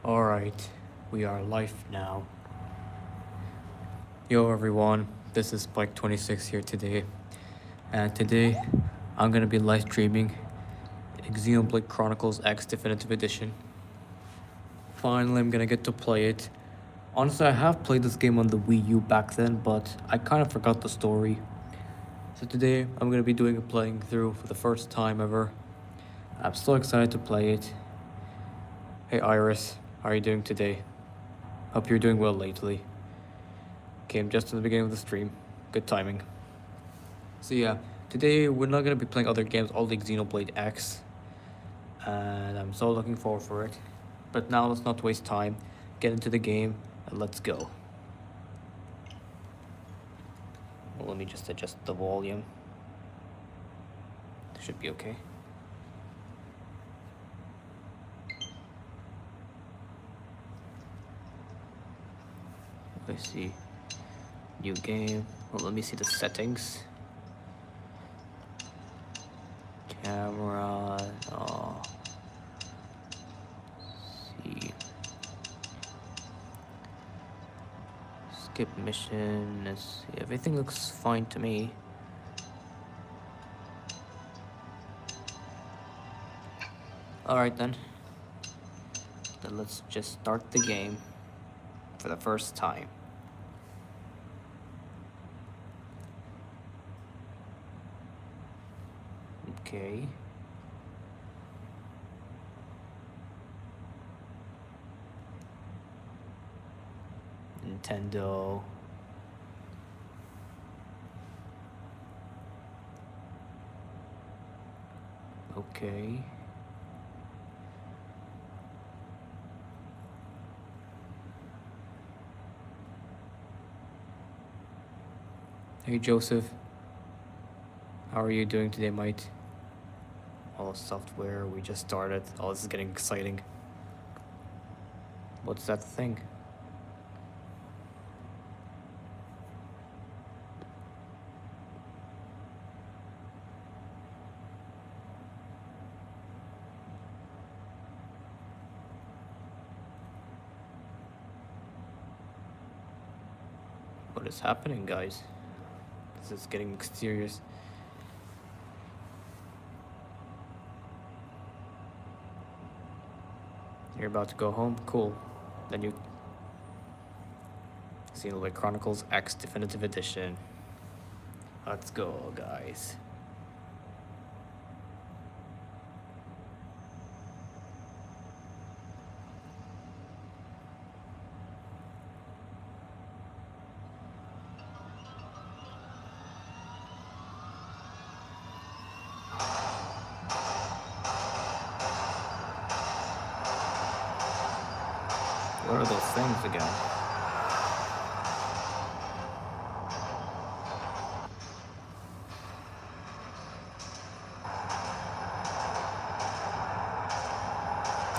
Alright, we are live now. Yo everyone, this is Spike26 here today. And today, I'm gonna be live streaming Xenoblade Chronicles X Definitive Edition. Finally, I'm gonna get to play it. Honestly, I have played this game on the Wii U back then, but I kind of forgot the story. So today, I'm gonna be doing a playing through for the first time ever. I'm so excited to play it. Hey Iris, how are you doing today? Hope you're doing well lately. Came just in the beginning of the stream. Good timing. So yeah, today we're not gonna be playing other games, only Xenoblade X. And I'm so looking forward for it. But now let's not waste time. Get into the game and let's go. Well, let me just adjust the volume. Should be okay. Let's see. New game. Well, let me see the settings. Camera. Oh. See. Skip mission. Let's see. Everything looks fine to me. Alright then. Then let's just start the game for the first time. Okay. Nintendo. Okay. Hey Joseph. How are you doing today, mate? All software, we just started. Oh, this is getting exciting. What's that thing? What is happening, guys? This is getting mysterious. You're about to go home? Cool. Then you... Xenoblade Chronicles X Definitive Edition. Let's go, guys. What are those things again?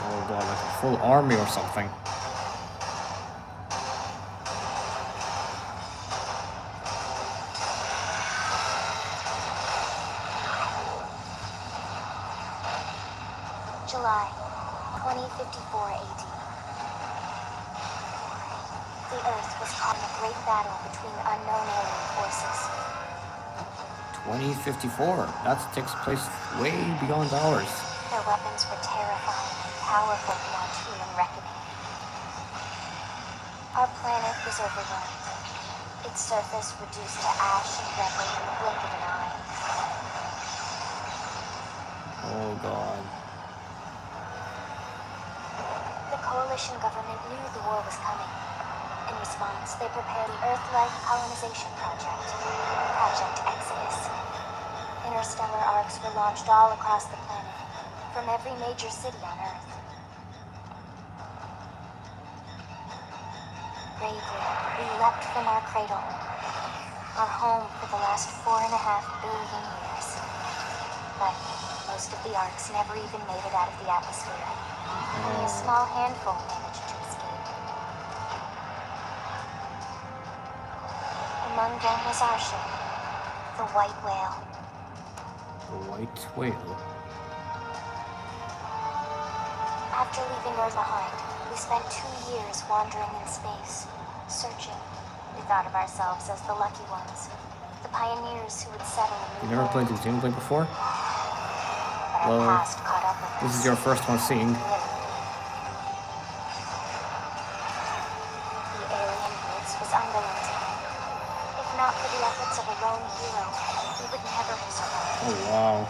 Oh god, like a full army or something. July 2054 AD. The Earth was caught in a great battle between unknown alien forces. 2054. That takes place way beyond ours. Their weapons were terrifying and powerful beyond human reckoning. Our planet was overrun. Its surface reduced to ash and rubble in the blink of an eye. Oh god. The coalition government knew the war was coming. In response, they prepared the Earth-like colonization project, Project Exodus. Interstellar arcs were launched all across the planet, from every major city on Earth. Bravely, we leapt from our cradle, our home for the last 4.5 billion years. But most of the arcs never even made it out of the atmosphere. Only a small handful managed to escape. Among them was our ship, the White Whale. The White Whale? After leaving Earth behind, We spent 2 years wandering in space, searching. We thought of ourselves as the lucky ones, the pioneers who would settle a You new never played world. the Xenoblade before? But our Well, past caught up with this us. is your first one seeing. The alien race was unrelenting. If not for the efforts of a lone hero, we would never have survived. Oh wow.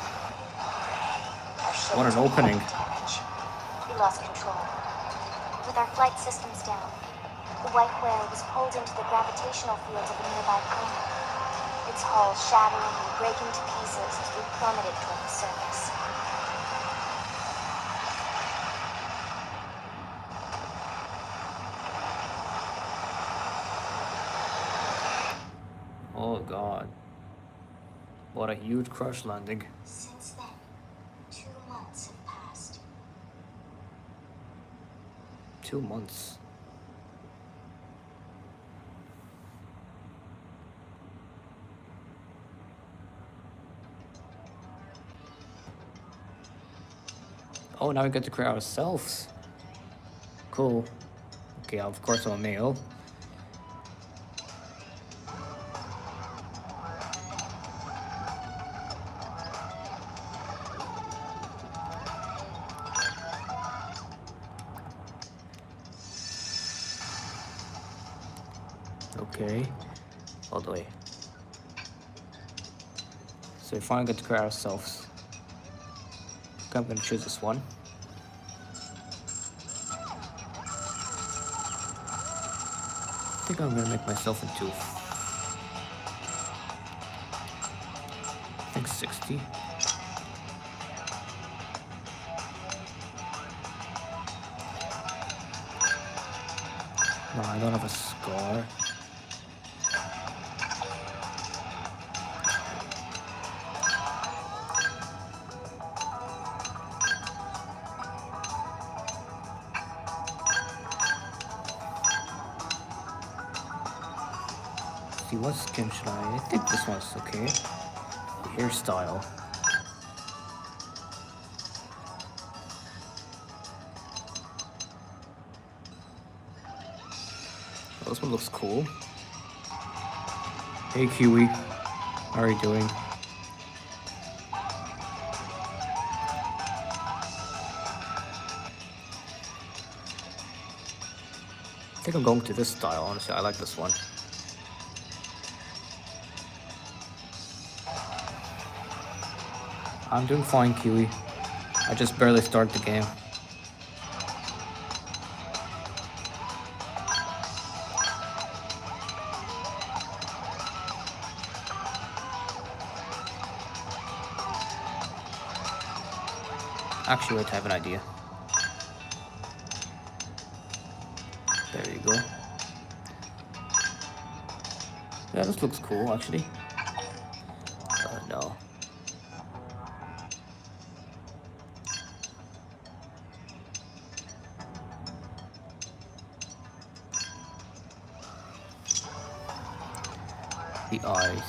Our ship What an took opening. heavy damage. We lost control. With our flight systems down, the white whale was pulled into the gravitational field of a nearby planet. Its hull shattering and breaking to pieces as we plummeted toward the surface. Oh god. What a huge crash landing. Since then, 2 months have passed. 2 months. Oh, now we get to create ourselves. Cool. Okay, of course I'm a male. Okay. All the way. So we finally get to create ourselves. Okay, I'm gonna choose this one. I think I'm gonna make myself into, I think 60. No, I don't have a scar. See, what skin should I think this one's okay. The hairstyle. Oh, this one looks cool. Hey Kiwi, how are you doing? I think I'm going to this style, honestly. I like this one. I'm doing fine, Kiwi. I just barely started the game. Actually, wait, I have an idea. There you go. Yeah, this looks cool, actually. No. The eyes.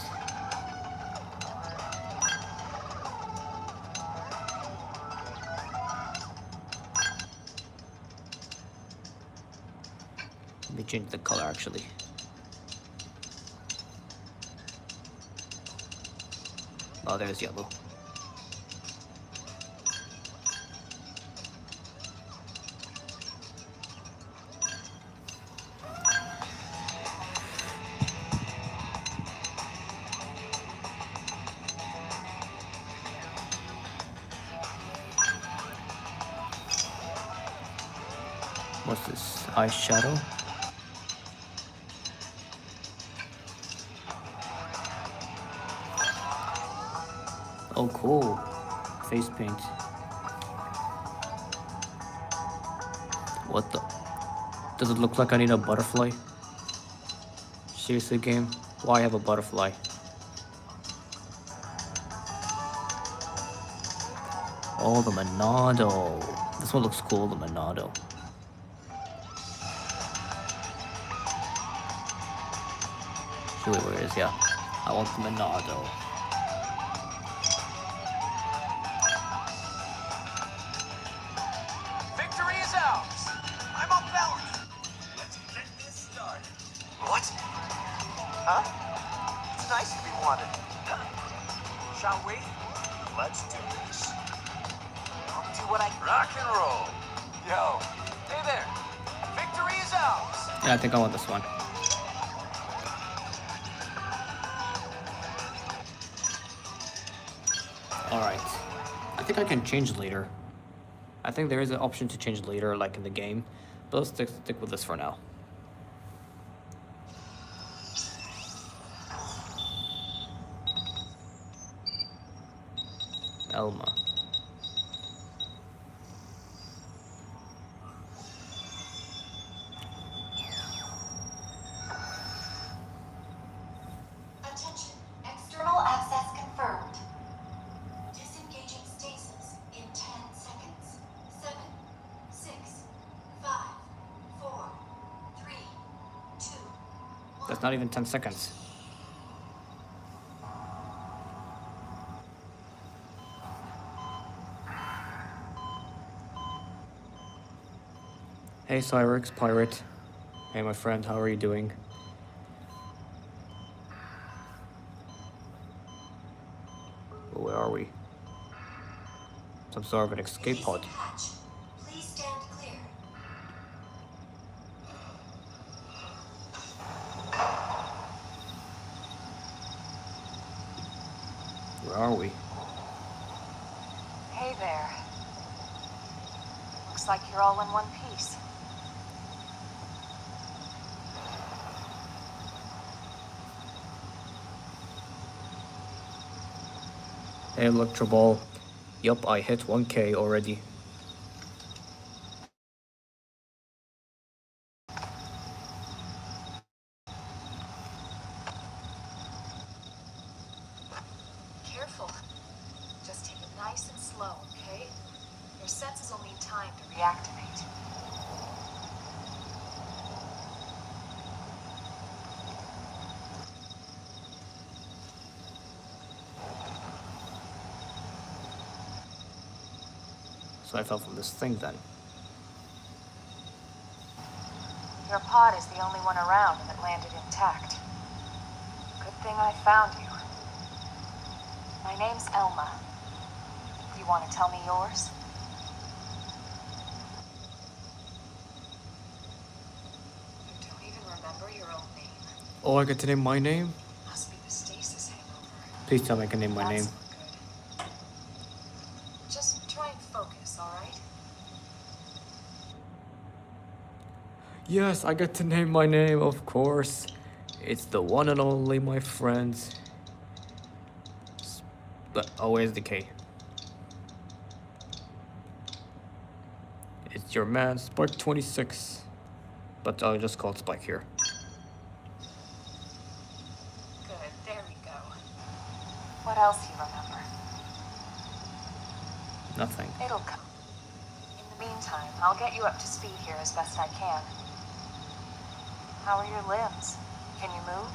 Let me change the color, actually. Oh, there's yellow. What's this? Eyeshadow? Oh, cool. Face paint. What the? Does it look like I need a butterfly? Seriously, game? Why have a butterfly? Oh, the Monado. This one looks cool, the Monado. Wait, where is it? Yeah. I want the Monado. Victory is ours. I'm on nice to be wanted. Shall we? Let's do this. I'll do what I rock and roll. Yo, hey there. Victory is ours. Yeah, I think I want this one. Alright. I think I can change later. I think there is an option to change later, like in the game. But let's stick with this for now. Elma. Attention. External access confirmed. Disengaging stasis in 10 seconds. 7, 6, 5, 4, 3, 2, 1. That's not even 10 seconds. Hey Cyrix, pirate. Hey my friend, how are you doing? Where are we? Some sort of an escape pod. Hatch. Please stand clear. Where are we? Hey there. Looks like you're all in one piece. Hey Electro Ball. Yup, I hit 1K already. Careful. Just take it nice and slow, okay? Your senses will need time to reactivate. So I fell from this thing then. Your pod is the only one around that landed intact. Good thing I found you. My name's Elma. You want to tell me yours? You don't even remember your own name. Oh, I get to name my name? Must be the stasis hangover. Please tell me I can name my That's name. good. Just try and focus, all right? Yes, I get to name my name, of course. It's the one and only, my friends. But always the K. It's your man, Spike 26. But I'll just call it Spike here. Good, there we go. What else you remember? Nothing. It'll come. In the meantime, I'll get you up to speed here as best I can. How are your limbs? Can you move?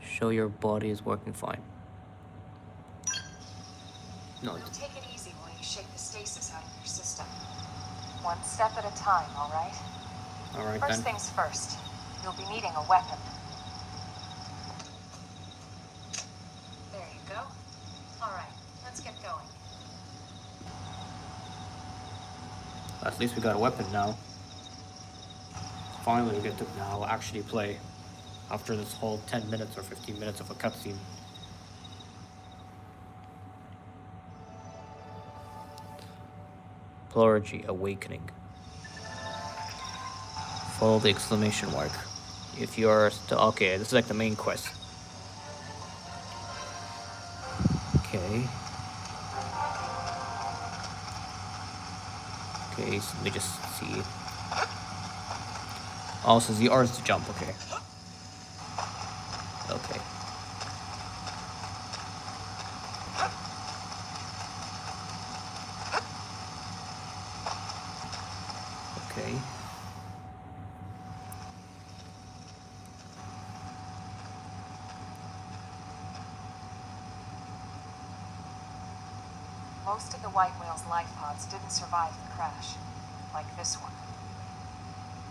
Show your body is working fine. No. Now take it easy while you shake the stasis out of your system. One step at a time, all right? Alright First then. things first, you'll be needing a weapon. There you go. All right, let's get going. At least we got a weapon now. Finally we get to now actually play. After this whole 10 minutes or 15 minutes of a cutscene. Clergy Awakening. Follow the exclamation mark. If you're still okay, this is like the main quest. Okay. Okay, so let me just see. Oh, so the R is to jump, okay. Okay. Okay. Most of the White Whale's life pods didn't survive the crash, like this one.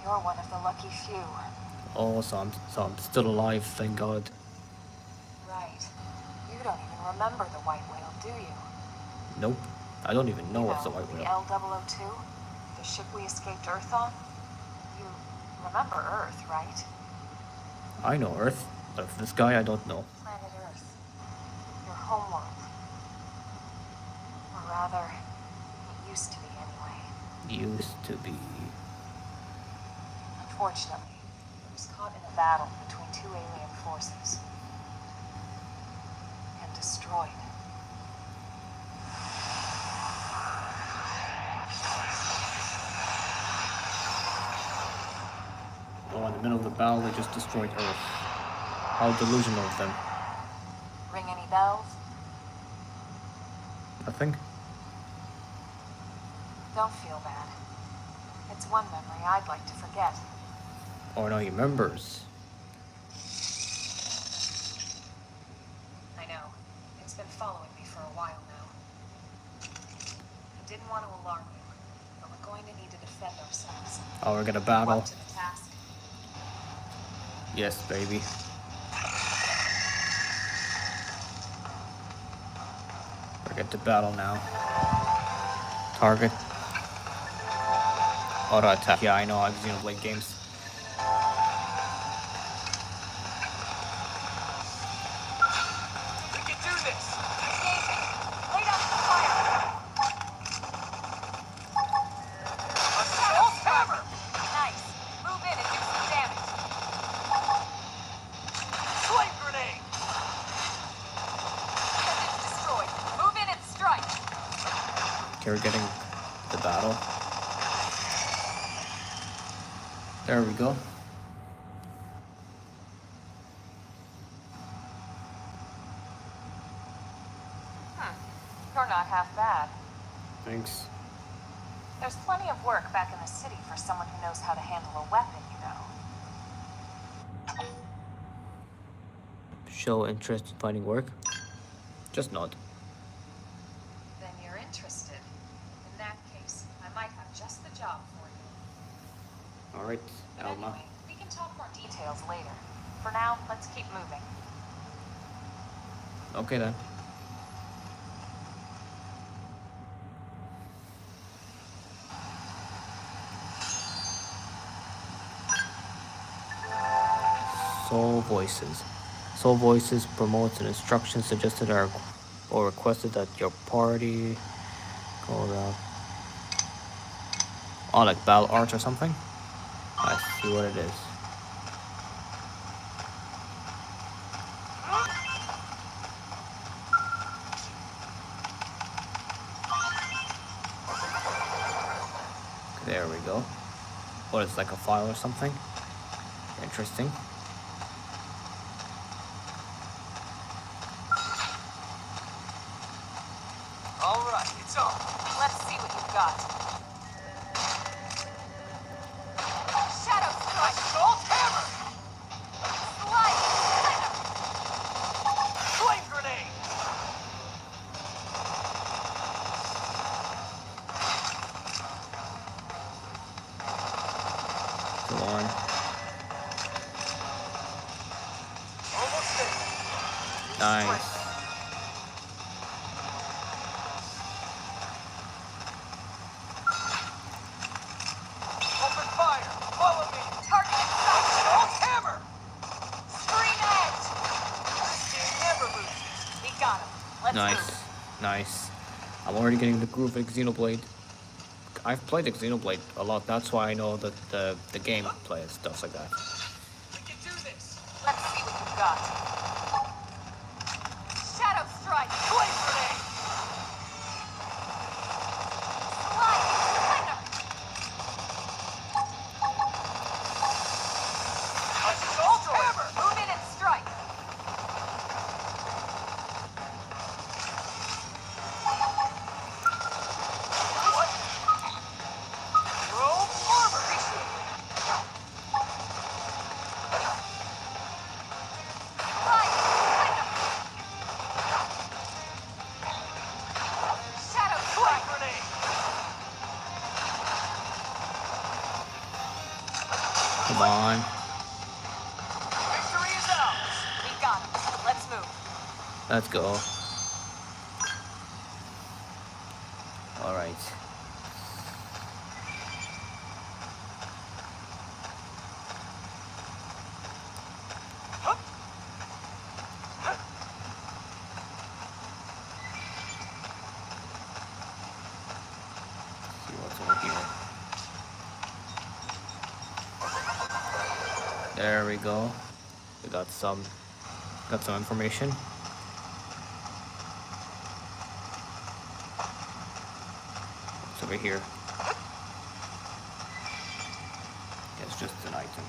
You're one of the lucky few. Oh, so I'm still alive, thank God. Right. You don't even remember the White Whale, do you? Nope. I don't even know You what's the White the Whale. L002? The ship we escaped Earth on? You remember Earth, right? I know Earth, but this guy I don't know. Planet Earth. Your homeworld. Or rather, it used to be anyway. Used to be. Unfortunately, it was caught in a battle between two alien forces. And destroyed. Oh, in the middle of the battle, they just destroyed Earth. How delusional of them. Ring any bells? Nothing? Don't feel bad. It's one memory I'd like to forget. Oh no, he remembers. I know. It's been following me for a while now. I didn't want to alarm you, but we're going to need to defend ourselves. Oh, we're gonna You battle. up to the task? Yes, baby. We're get to battle now. Target. Auto attack. Yeah, I know how Xenoblade games. We can do this! Lay down the fire! Assault hammer! Nice. Move in and do some damage. Flame grenade! It's destroyed. Move in and strike. Okay, we're getting the battle. There we go. You're not half bad. Thanks. There's plenty of work back in the city for someone who knows how to handle a weapon, you know. Show interest in finding work. Just nod. Then you're interested. In that case, I might have just the job for you. Alright, But Alma. anyway, we can talk more details later. For now, let's keep moving. Okay then. Soul Voices. Soul Voices promotes and instructions suggested are or requested that your party go around. Oh, like battle arts or something? I see what it is. There we go. What, it's like a file or something? Interesting. All right, it's on. Let's see what you've got. Shadow strike! Assault hammer! Slide! Flame grenade! Go on. Almost there. Nice. Open fire! Follow me! Target in sight! Assault hammer! Screen edge! This game never loses. We got him. Let's Nice. move. Nice. I'm already getting the groove of Xenoblade. I've played Xenoblade a lot, that's why I know that the gameplay and stuff like that. We can do this. Let's see what you've got. Shadow strike! Flame grenade! Slide! Splinter! Assault hammer! Move in and strike! What? Robe armor! Appreciate it. Let's go. Alright. See what's over here. There we go. We got some information. What's over here? It's just an item.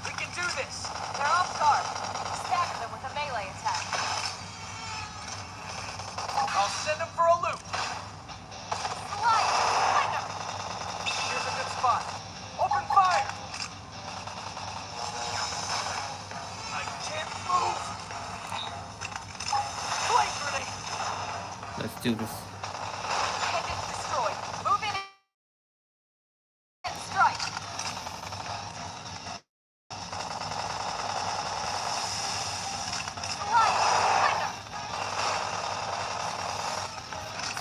We can do this! They're off guard. Stagger them with a melee attack. I'll send them for a loop. Slide! Find them! Here's a good spot. Open fire! I can't move! Flame grenade! Let's do this. Pendant destroyed. Move in and strike. Slide! Find them!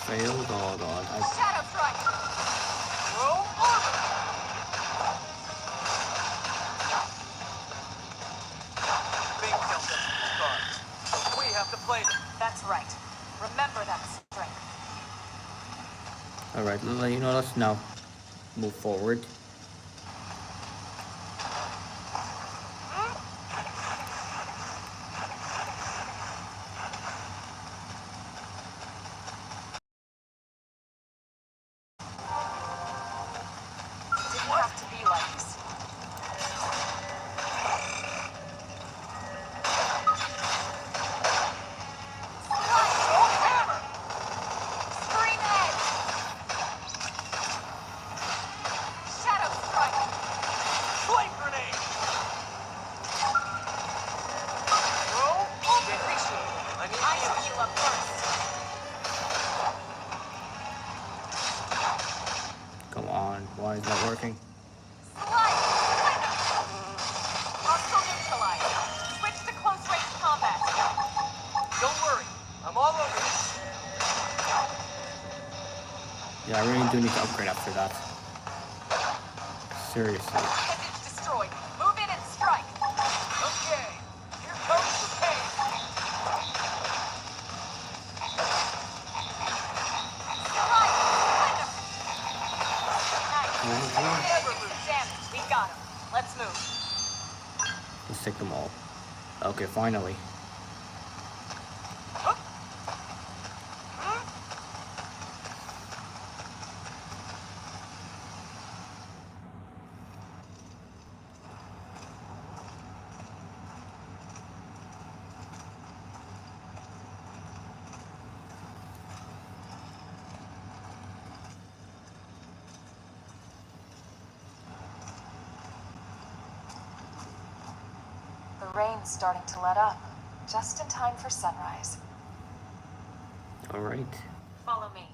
Failed. Oh god. Shadow strike! Roll orbit! Big kill them cards. We have to play them. That's right. Remember that strength. Alright, you know, let's now move forward. Didn't have to be like this. Assault hammer! Scream edge! Shadow strike! Flame grenade! Roll open! Appreciate it. I need to heal up first. Come on, why is that working? Slide! Hostile neutralized. Switch to close range combat. Don't worry, I'm all over this. Yeah, I really do need to upgrade after that. Seriously. Appendage destroyed. Move in and strike. Okay, here comes the pain. Slide! Find him! Nice. Never lose. Damage. We got him. Let's move. Let's take them all. Okay, finally. The rain's starting to let up. Just in time for sunrise. Alright. Follow me.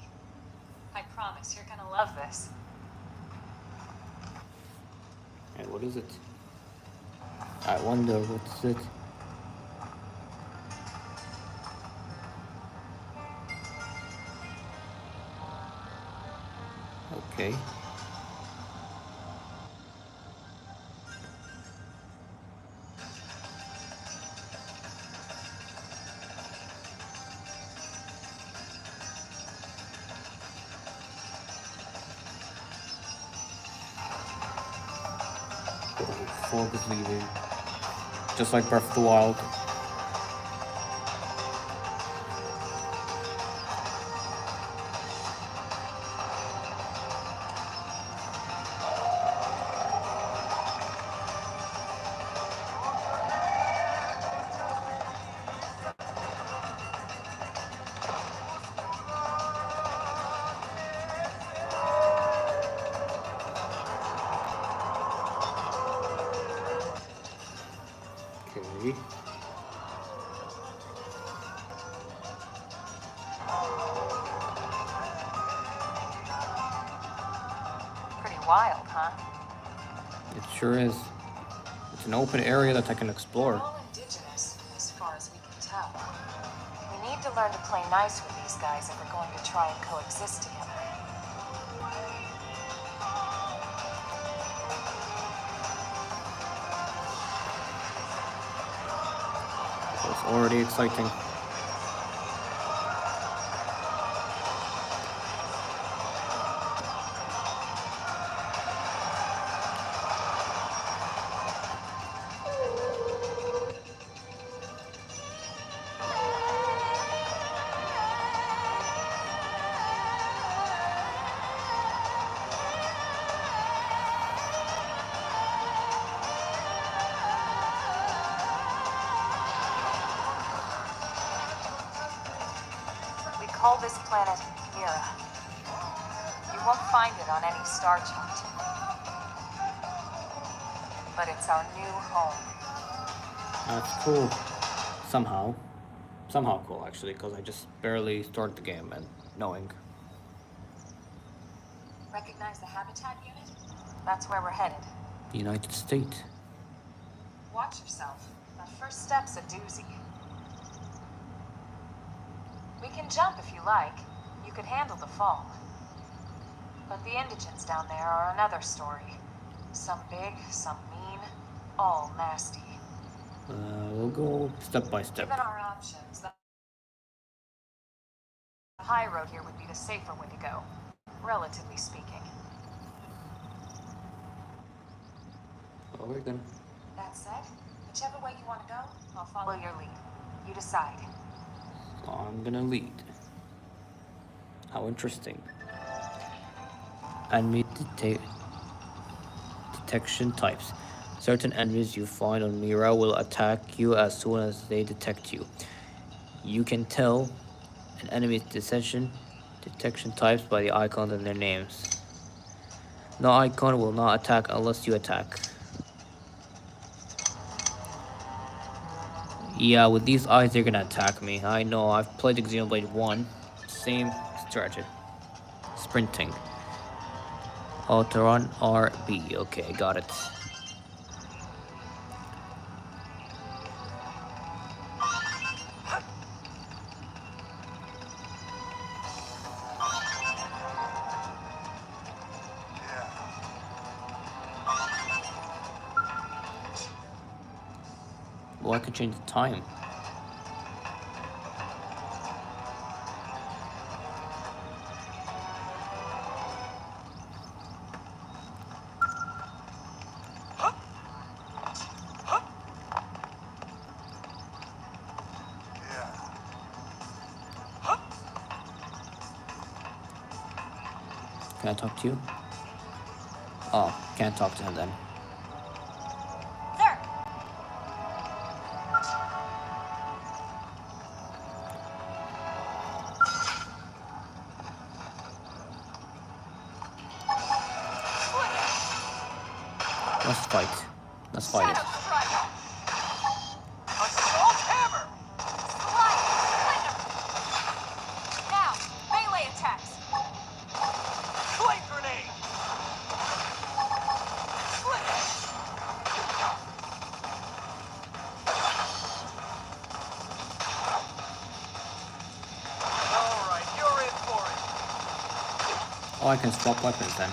I promise you're gonna love this. And what is it? I wonder what's it? Okay. Fog is leaving. Just like Breath of the Wild. Okay. Pretty wild, huh? It sure is. It's an open area that I can They're explore. all indigenous, as far as we can tell. We need to learn to play nice with these guys if we're going to try and coexist together. It's already exciting. We call this planet Mira. You won't find it on any star chart. But it's our new home. That's cool. Somehow. Somehow cool, actually, because I just barely started the game and knowing. Recognize the habitat unit? That's where we're headed. United States. Watch yourself. That first step's a doozy. We can jump if you like. You could handle the fall. But the indigents down there are another story. Some big, some mean, all nasty. We'll go step by step. Given our options, the high road here would be the safer way to go, relatively speaking. Well, we're gonna. That said, whichever way you want to go, I'll follow your lead. You decide. I'm gonna lead. How interesting. Enemy detection types. Certain enemies you find on Mira will attack you as soon as they detect you. You can tell an enemy's detection types by the icons and their names. No icon will not attack unless you attack. Yeah, with these eyes, they're gonna attack me. I know, I've played Xenoblade 1. Same strategy. Sprinting. Auto run RB. Okay, got it. Well, I could change the time. Can I talk to you? Oh, can't talk to him then. Sir! Let's fight. Let's fight it. Assault hammer! Now, melee attacks! Flame grenade! Alright, you're in for it. Oh, I can swap weapons then.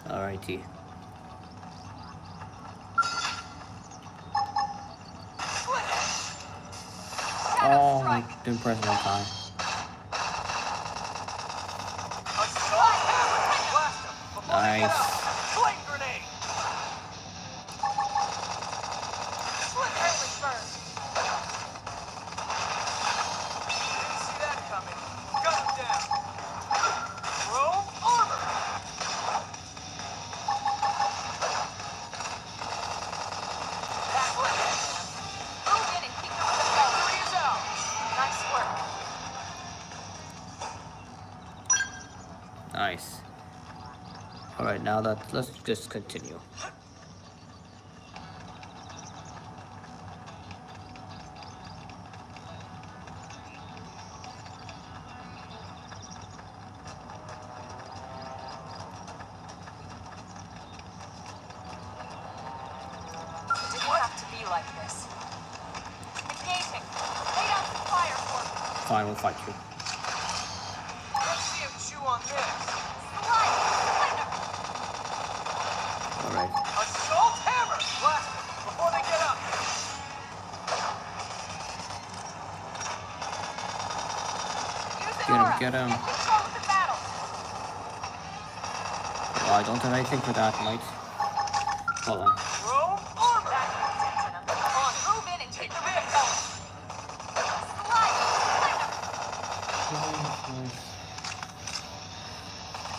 Alrighty. Oh, I didn't press it on time. Assault hammer! Blast him before they get Nice. out. Flame grenade! Deadly burn! Didn't see that coming. Gun him down. Chrome armor! That was it. Move in and keep them with the ball. Three is out. Nice work. Nice. Alright, now let's just continue. fine, we'll fight you. Let's see him chew on this. Alright. Assault hammer! Blast them before they get up. Get him. Oh, I don't have anything for that, mate. Hold on. Throw armor! Come on, move in and take the vehicle.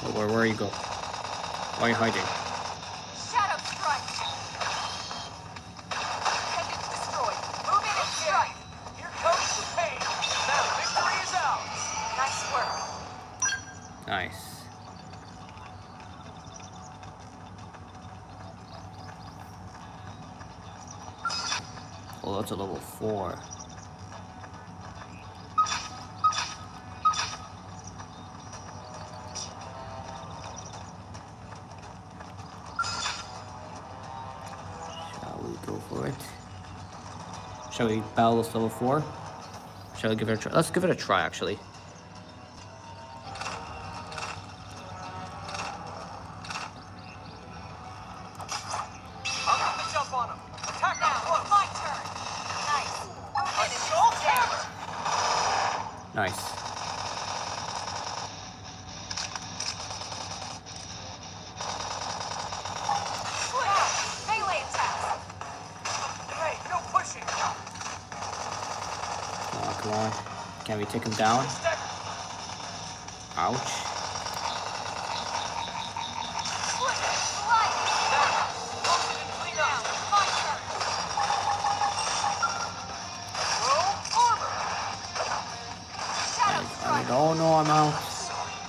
Oh, where are you go? Why are you hiding? Shadow strike. Heading destroyed. Move in and strike. Here comes the pain. Now victory is ours. Nice work. Nice. Oh, that's a level 4. Shall we go for it? Shall we battle this level 4? Shall we give it a try? Let's give it a try, actually. I'll get the jump on him. Attack now. Close. My turn. Nice. Assault hammer! Nice. Melee attack. Hey, no pushing. Oh, come on. Can we take him down? Step. Ouch. Oh no, I'm out.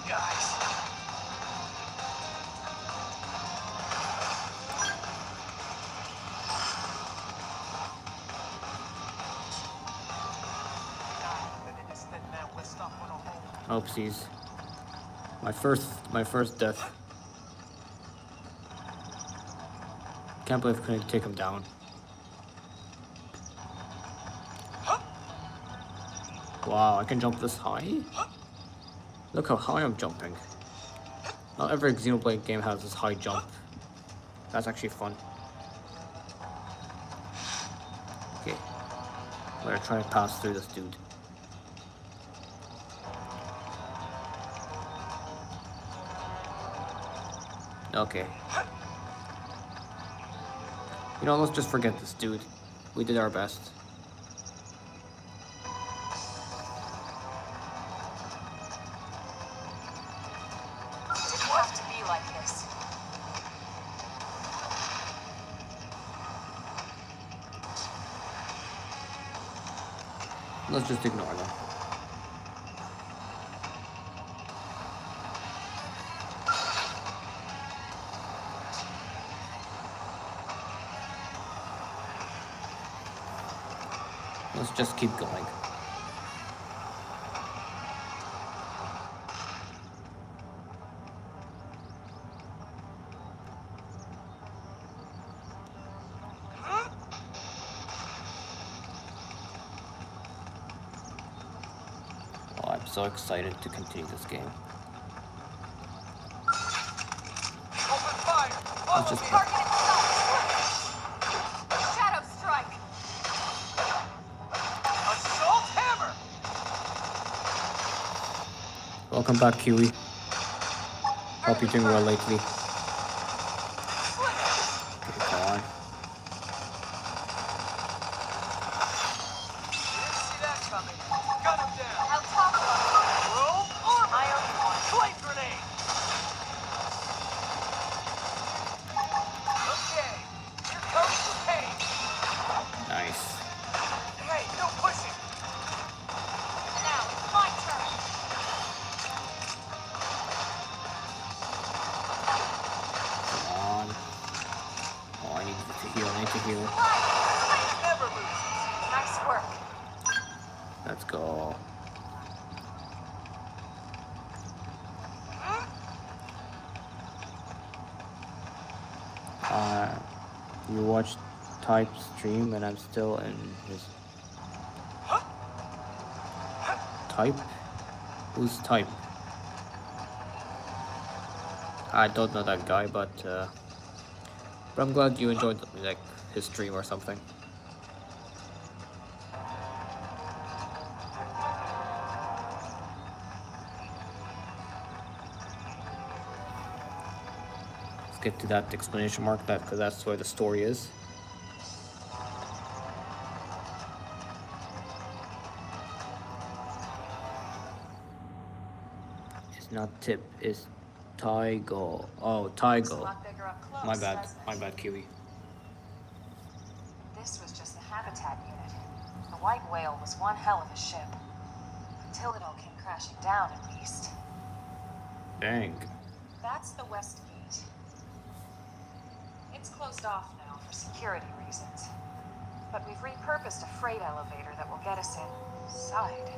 Guys. Oopsies. My first death. Can't believe I couldn't take him down. Wow, I can jump this high? Look how high I'm jumping. Not every Xenoblade game has this high jump. That's actually fun. Okay. I'm gonna try to pass through this dude. Okay. You know, let's just forget this dude. We did our best. Didn't have to be like this. Let's just ignore them. Let's just keep going. Oh, I'm so excited to continue this game. Open fire. Let's just Target itself. Shadow strike. Assault hammer. Welcome back, Kiwi. Hope you're doing well lately. Okay, come on. Didn't see that coming. Gun him down. How top one. Throw armor. I own one. Flame grenade. Okay. Here comes the pain. Nice. Hey, no pushing. Now it's my turn. Come on. Oh, I need to heal. I need to heal. Never loses. Nice work. Let's go. You watched Type stream and I'm still in his Type? Who's Type? I don't know that guy, but I'm glad you enjoyed like his stream or something. Let's get to that exclamation mark, that because that's where the story is. It's not Tip, it's Tygo. Oh, Tygo. My bad, Kiwi. This was just the habitat unit. The White Whale was one hell of a ship. Until it all came crashing down, at least. Dang. That's the West Gate. It's closed off now for security reasons. But we've repurposed a freight elevator that will get us inside.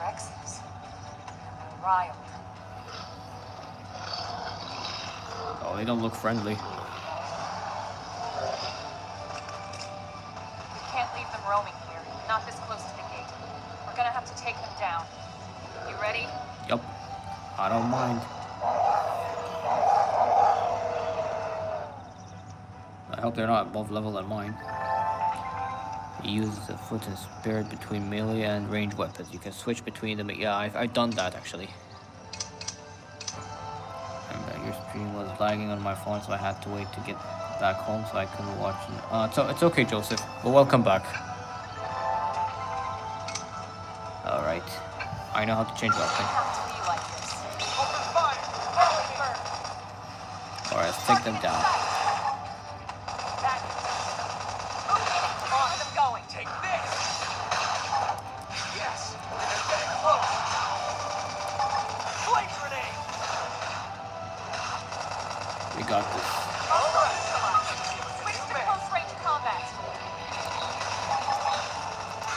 Rexes. Riled. Oh, they don't look friendly. We can't leave them roaming here, not this close to the gate. We're gonna have to take them down. You ready? Yup. I don't mind. I hope they're not above level than mine. You use the foot and spirit between melee and ranged weapons. You can switch between them. Yeah, I've done that actually. And your stream was lagging on my phone, so I had to wait to get back home so I can watch it. So it's okay, Joseph. Well, welcome back. Alright. I know how to change weapon. Alright, let's take them down. Take this! Yes! They're getting close! Flame grenade! We got this. Alright! Switch to close range combat.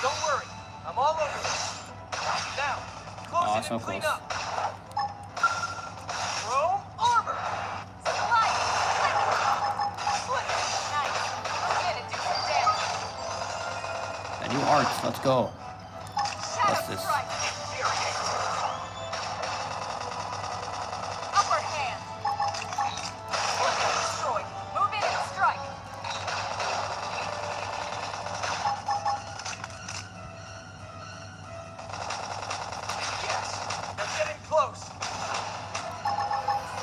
Don't worry, I'm all over this. Now, close Aw, it so and clean close. up. Chrome armor! Nice. Let's get it, do some damage. The new arts, let's go. What's this? Strike. Upper hand. Destroy. Move in and strike. Yes! They're getting close!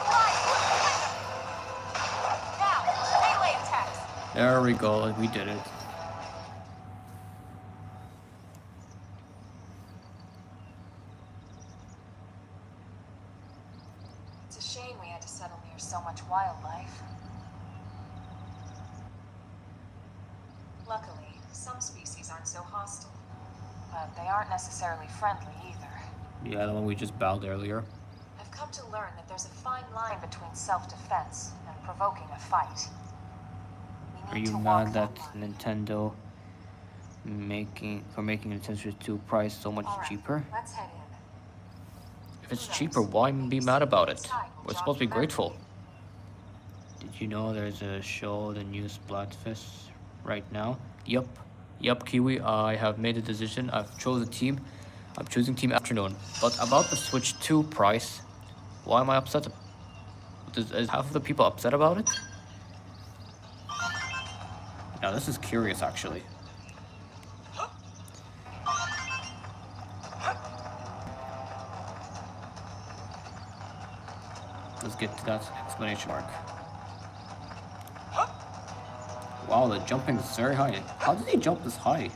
Strike. Now, melee attacks. There we go, we did it. It's a shame we had to settle near so much wildlife. Luckily, some species aren't so hostile. But they aren't necessarily friendly either. Yeah, the one we just bowed earlier. I've come to learn that there's a fine line between self-defense and provoking a fight. We Are need you to walk mad that line. Nintendo making Nintendo 2 price so much All right, cheaper? let's head in. If it's cheaper, why be mad about it? We're supposed to be grateful. Did you know there's a show, the new Splatfest, right now? Yup, Kiwi. I have made a decision. I've chosen a team. I'm choosing Team Afternoon. But about the Switch 2 price, why am I upset? Is half of the people upset about it? Now this is curious, actually. Let's get to that exclamation mark. Wow, the jumping is very high. How did he jump this high?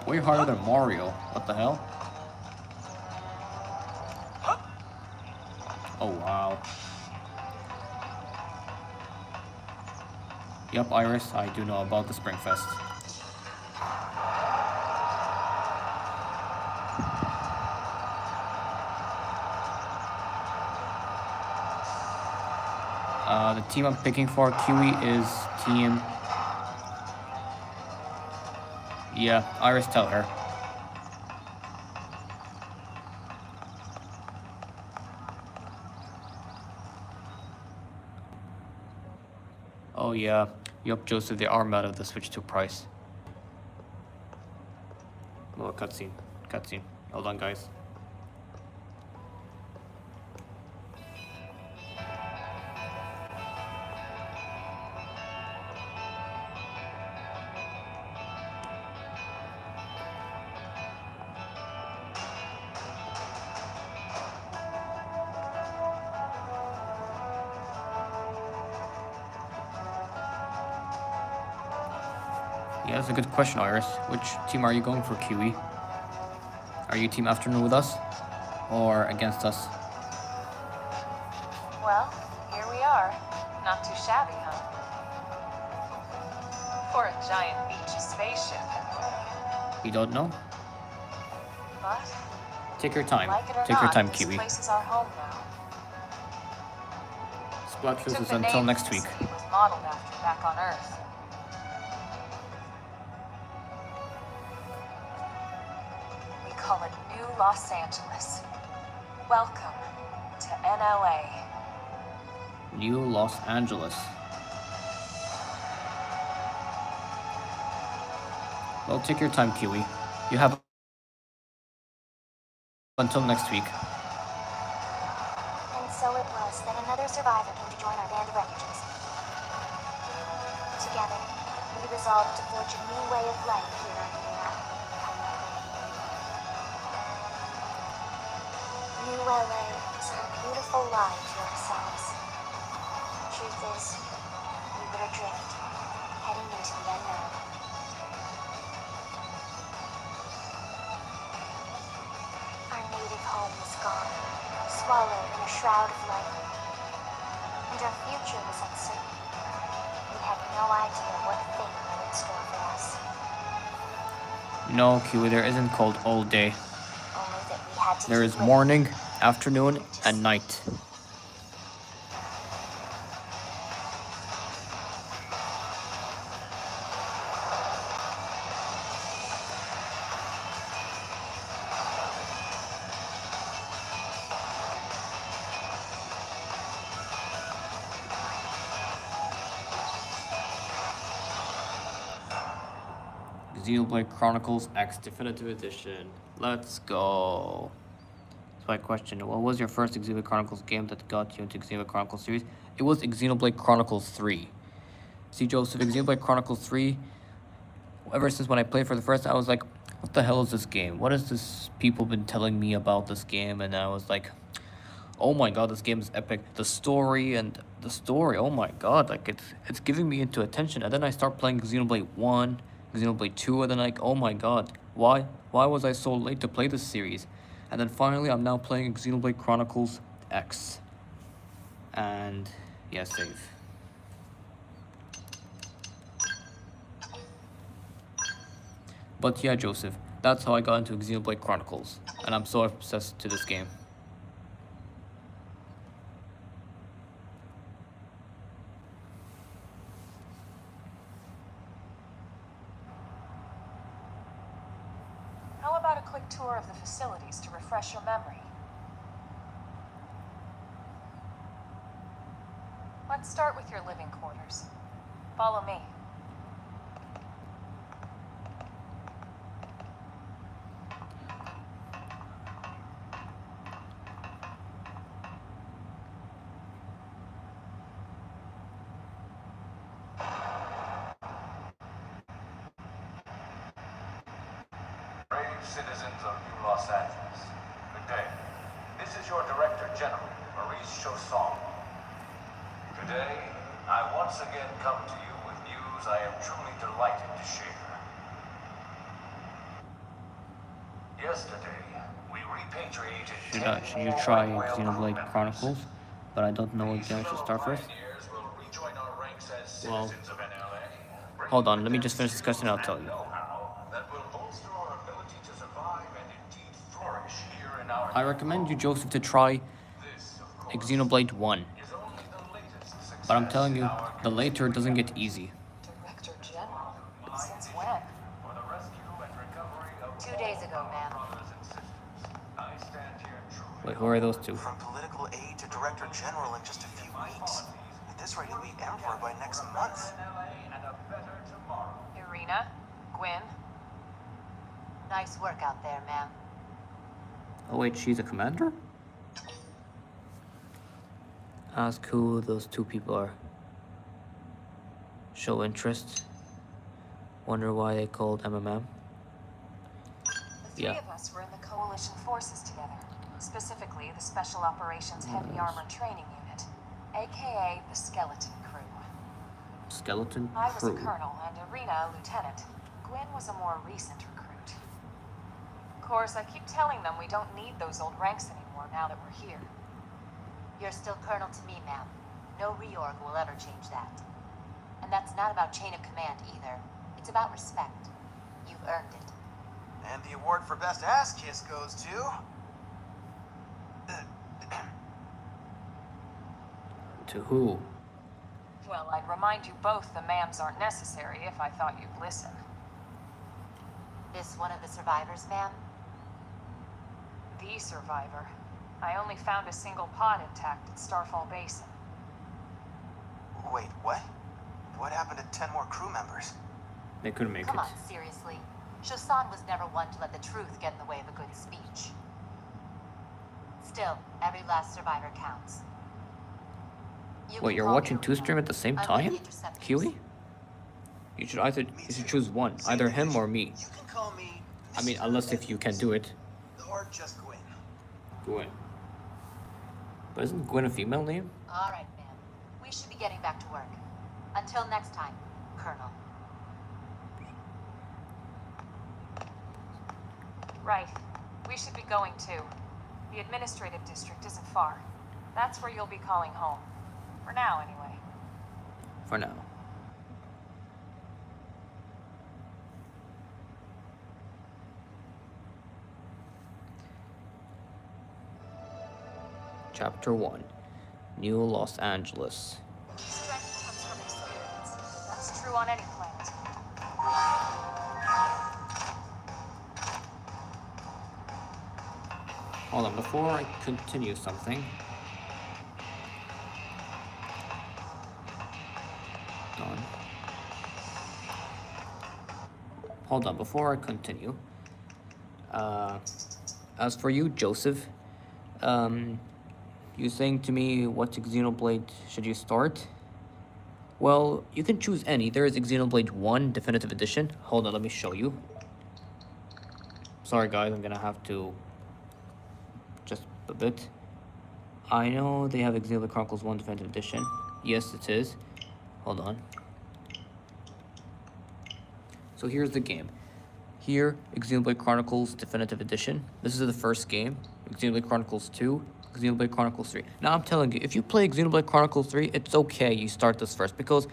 Way higher than Mario. What the hell? Oh, wow. Yup, Iris, I do know about the Springfest. The team I'm picking for Kiwi is team... Yeah, Iris, tell her. Oh yeah, Yup, Joseph, they are mad at the Switch 2 price. Oh, cutscene. Cutscene. Hold on, guys. Yeah, that's a good question, Iris. Which team are you going for, Kiwi? Are you Team Afternoon with us? Or against us? Well, here we are. Not too shabby, huh? For a giant beachy spaceship. You don't know? But, Take your time. like it or Take your not, time, this Kiwi. place is our home now. Splatfuse Took is the until name next the week. city was modeled after back on Earth. We call it New Los Angeles. Welcome to NLA. New Los Angeles. Well, take your time, Kiwi. You have until next week. And so it was that another survivor came to join our band of refugees. Together, we resolved to forge a new way of life here on New LA is a beautiful lie to ourselves. Truth is, we were adrift, heading into the unknown. Our native home was gone, swallowed in a shroud of light. And our future was uncertain. We had no idea what fate lay in store for us. No, Kiwi, there isn't called all day. Only that we had to There keep is living. morning, afternoon, and night. Xenoblade Chronicles X Definitive Edition. Let's go. That's my question. What was your first Xenoblade Chronicles game that got you into Xenoblade Chronicles series? It was Xenoblade Chronicles 3. See, Joseph, Xenoblade Chronicles 3, ever since when I played for the first time, I was like, what the hell is this game? What has this people been telling me about this game? And I was like, oh my god, this game is epic. The story, oh my god, like it's giving me into attention. And then I start playing Xenoblade 1, Xenoblade 2, and then like, oh my god, why was I so late to play this series? And then finally I'm now playing Xenoblade Chronicles X. And yeah, save. But yeah, Joseph, that's how I got into Xenoblade Chronicles, and I'm so obsessed to this game. How about a quick tour of the facilities to refresh your memory? Let's start with your living quarters. Follow me. Brave citizens of New Los Angeles, good day. This is your Director General, Maurice Chausson. Today, I once again come to you with news I am truly delighted to share. Yesterday, we repatriated Should you try Xenoblade Chronicles? But I don't know what game I should start first. Well, hold on, let me just finish discussing and I'll tell you. I recommend you, Joseph, to try Xenoblade 1. But I'm telling you, the later doesn't get easy. Director General? Since when? 2 days ago, ma'am. Wait, who are those two? From political aide to Director General in just a few weeks. At this rate, he'll be Emperor by next month. Irina, Gwyn. Nice work out there, ma'am. Oh wait, she's a commander? Ask who those two people are. Show interest. Wonder why they called MMM. The three of us were in the Coalition forces together. Specifically, the Special Operations Heavy Armor Training Unit, aka the Skeleton Crew. Skeleton I was a crew. colonel and Irina a lieutenant. Gwyn was a more recent recruit. Of course, I keep telling them we don't need those old ranks anymore now that we're here. You're still colonel to me, ma'am. No reorg will ever change that. And that's not about chain of command either. It's about respect. You've earned it. And the award for best ass kiss goes to... To who? Well, I'd remind you both the ma'ams aren't necessary if I thought you'd listen. This one of the survivors, ma'am? The survivor. I only found a single pod intact at Starfall Basin. Wait, what? What happened to 10 more crew members? They couldn't make Come it. on, seriously. Shosan was never one to let the truth get in the way of a good speech. Still, every last survivor counts. You Wait, can you're call watching me two Irina. stream at the same I'm with time? the Interceptors. Huey? You should choose one, either him or me. You can call me... I mean, unless if you can do it. Or just Gwyn. Gwen. But isn't Gwen a female name? All right, ma'am. We should be getting back to work. Until next time, Colonel. Right. We should be going too. The administrative district isn't far. That's where you'll be calling home. For now, anyway. For now. Chapter 1. New Los Angeles. Strength comes from experience. That's true on any planet. Hold on, before I continue something. Done. Hold on, before I continue. As for you, Joseph, you saying to me what Xenoblade should you start? Well, you can choose any. There is Xenoblade 1 Definitive Edition. Hold on, let me show you. Sorry guys, I'm gonna have to just a bit. I know they have Xenoblade Chronicles 1 Definitive Edition. Yes, it is. Hold on. So here's the game. Here, Xenoblade Chronicles Definitive Edition. This is the first game. Xenoblade Chronicles 2, Xenoblade Chronicles 3. Now I'm telling you, if you play Xenoblade Chronicles 3, it's okay you start this first because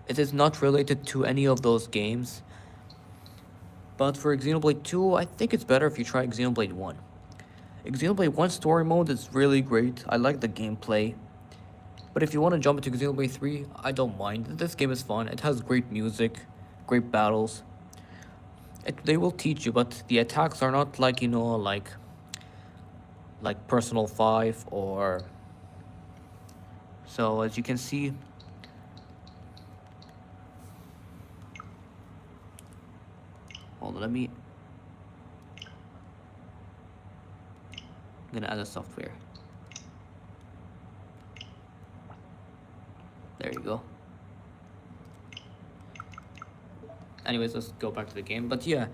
it is not related to any of those games. But for Xenoblade 2, I think it's better if you try Xenoblade 1. Xenoblade 1 story mode is really great. I like the gameplay. But if you want to jump into Xenoblade 3, I don't mind. This game is fun. It has great music, great battles. They will teach you, but the attacks are not like, you know, like Personal 5 or... So, as you can see... Hold on, let me... I'm gonna add a software. There you go. Anyways, let's go back to the game. But yeah,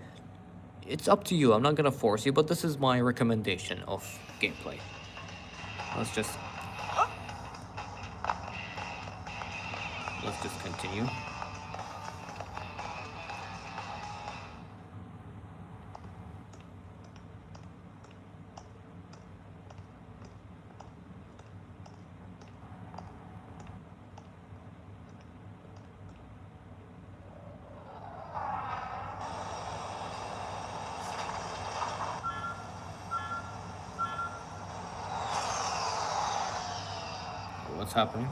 it's up to you. I'm not gonna force you, but this is my recommendation of gameplay. Let's just continue. What's happening?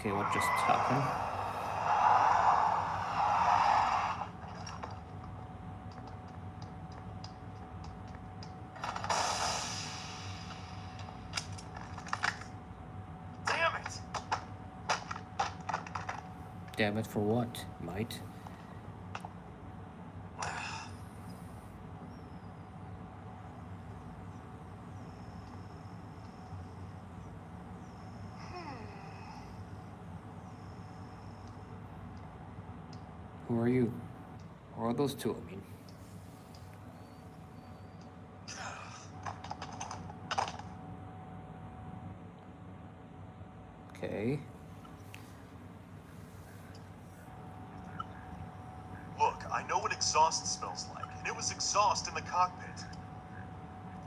Okay, what just happened? Damn it! Damn it, for what, mate? Who are you? Who are those two, I mean? Okay. Look, I know what exhaust smells like, and it was exhaust in the cockpit.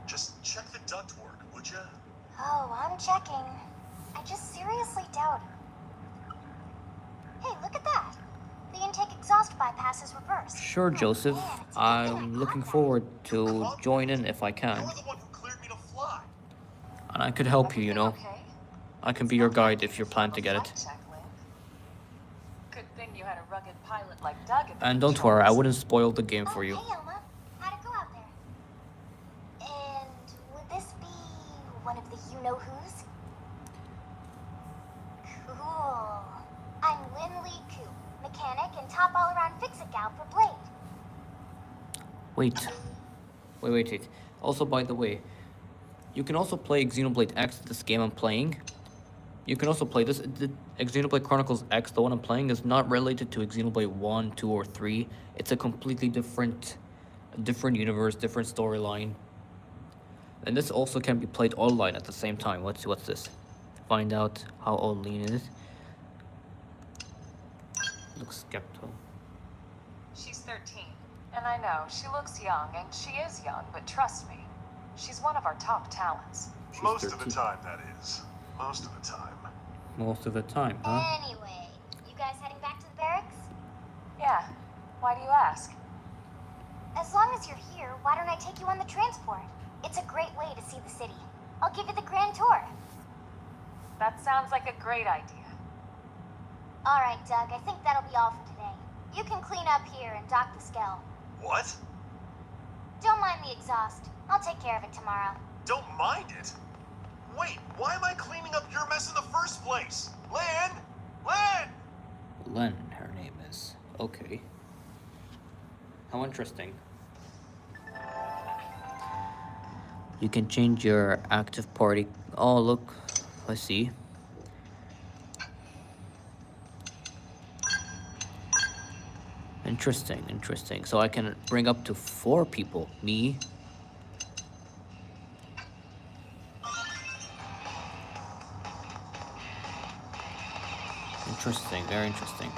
Just check the ductwork, would ya? Oh, I'm checking. I just seriously doubt. Hey, look at that. The intake exhaust bypass is reversed. Sure, Joseph. Man, it's a good thing I'm I looking caught that. forward to join in if I can. You're the one who cleared me to fly. And I could help you, you know. Okay? I can be your guide if you plan to get it. Good thing you had a rugged pilot like Doug at the And don't worry, I controls. wouldn't spoil the game Oh, for you. hey, Elma. How'd it go out there? And would this be one of the you-know-who's? Cool. I'm Lin Lee Koo, mechanic and top all-around fix-it gal for Blade. Wait. Also, by the way, you can also play Xenoblade X, this game I'm playing. You can also play this. The Xenoblade Chronicles X, the one I'm playing, is not related to Xenoblade 1, 2, or 3. It's a completely different universe, different storyline. And this also can be played online at the same time. What's this? Find out how old Lean is. Looks skeptical. She's 13. And I know, she looks young, and she is young, but trust me, she's one of our top talents. She's Most of 13. the time, that is. Most of the time. Most of the time, huh? Anyway, you guys heading back to the barracks? Yeah. Why do you ask? As long as you're here, why don't I take you on the transport? It's a great way to see the city. I'll give you the grand tour. That sounds like a great idea. All right, Doug, I think that'll be all for today. You can clean up here and dock the Skell. What? Don't mind the exhaust. I'll take care of it tomorrow. Don't mind it? Wait, why am I cleaning up your mess in the first place? Lan! Lan! Len, her name is. Okay. How interesting. You can change your active party. Oh, look. I see. Interesting. So I can bring up to 4 people. Me. Interesting, very interesting.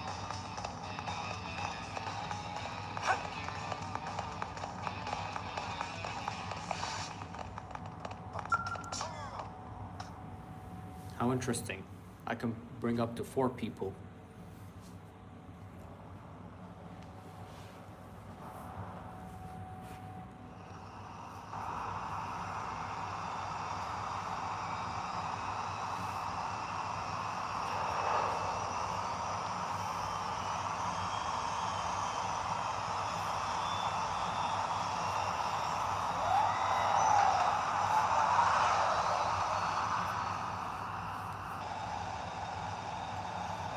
How interesting. I can bring up to 4 people.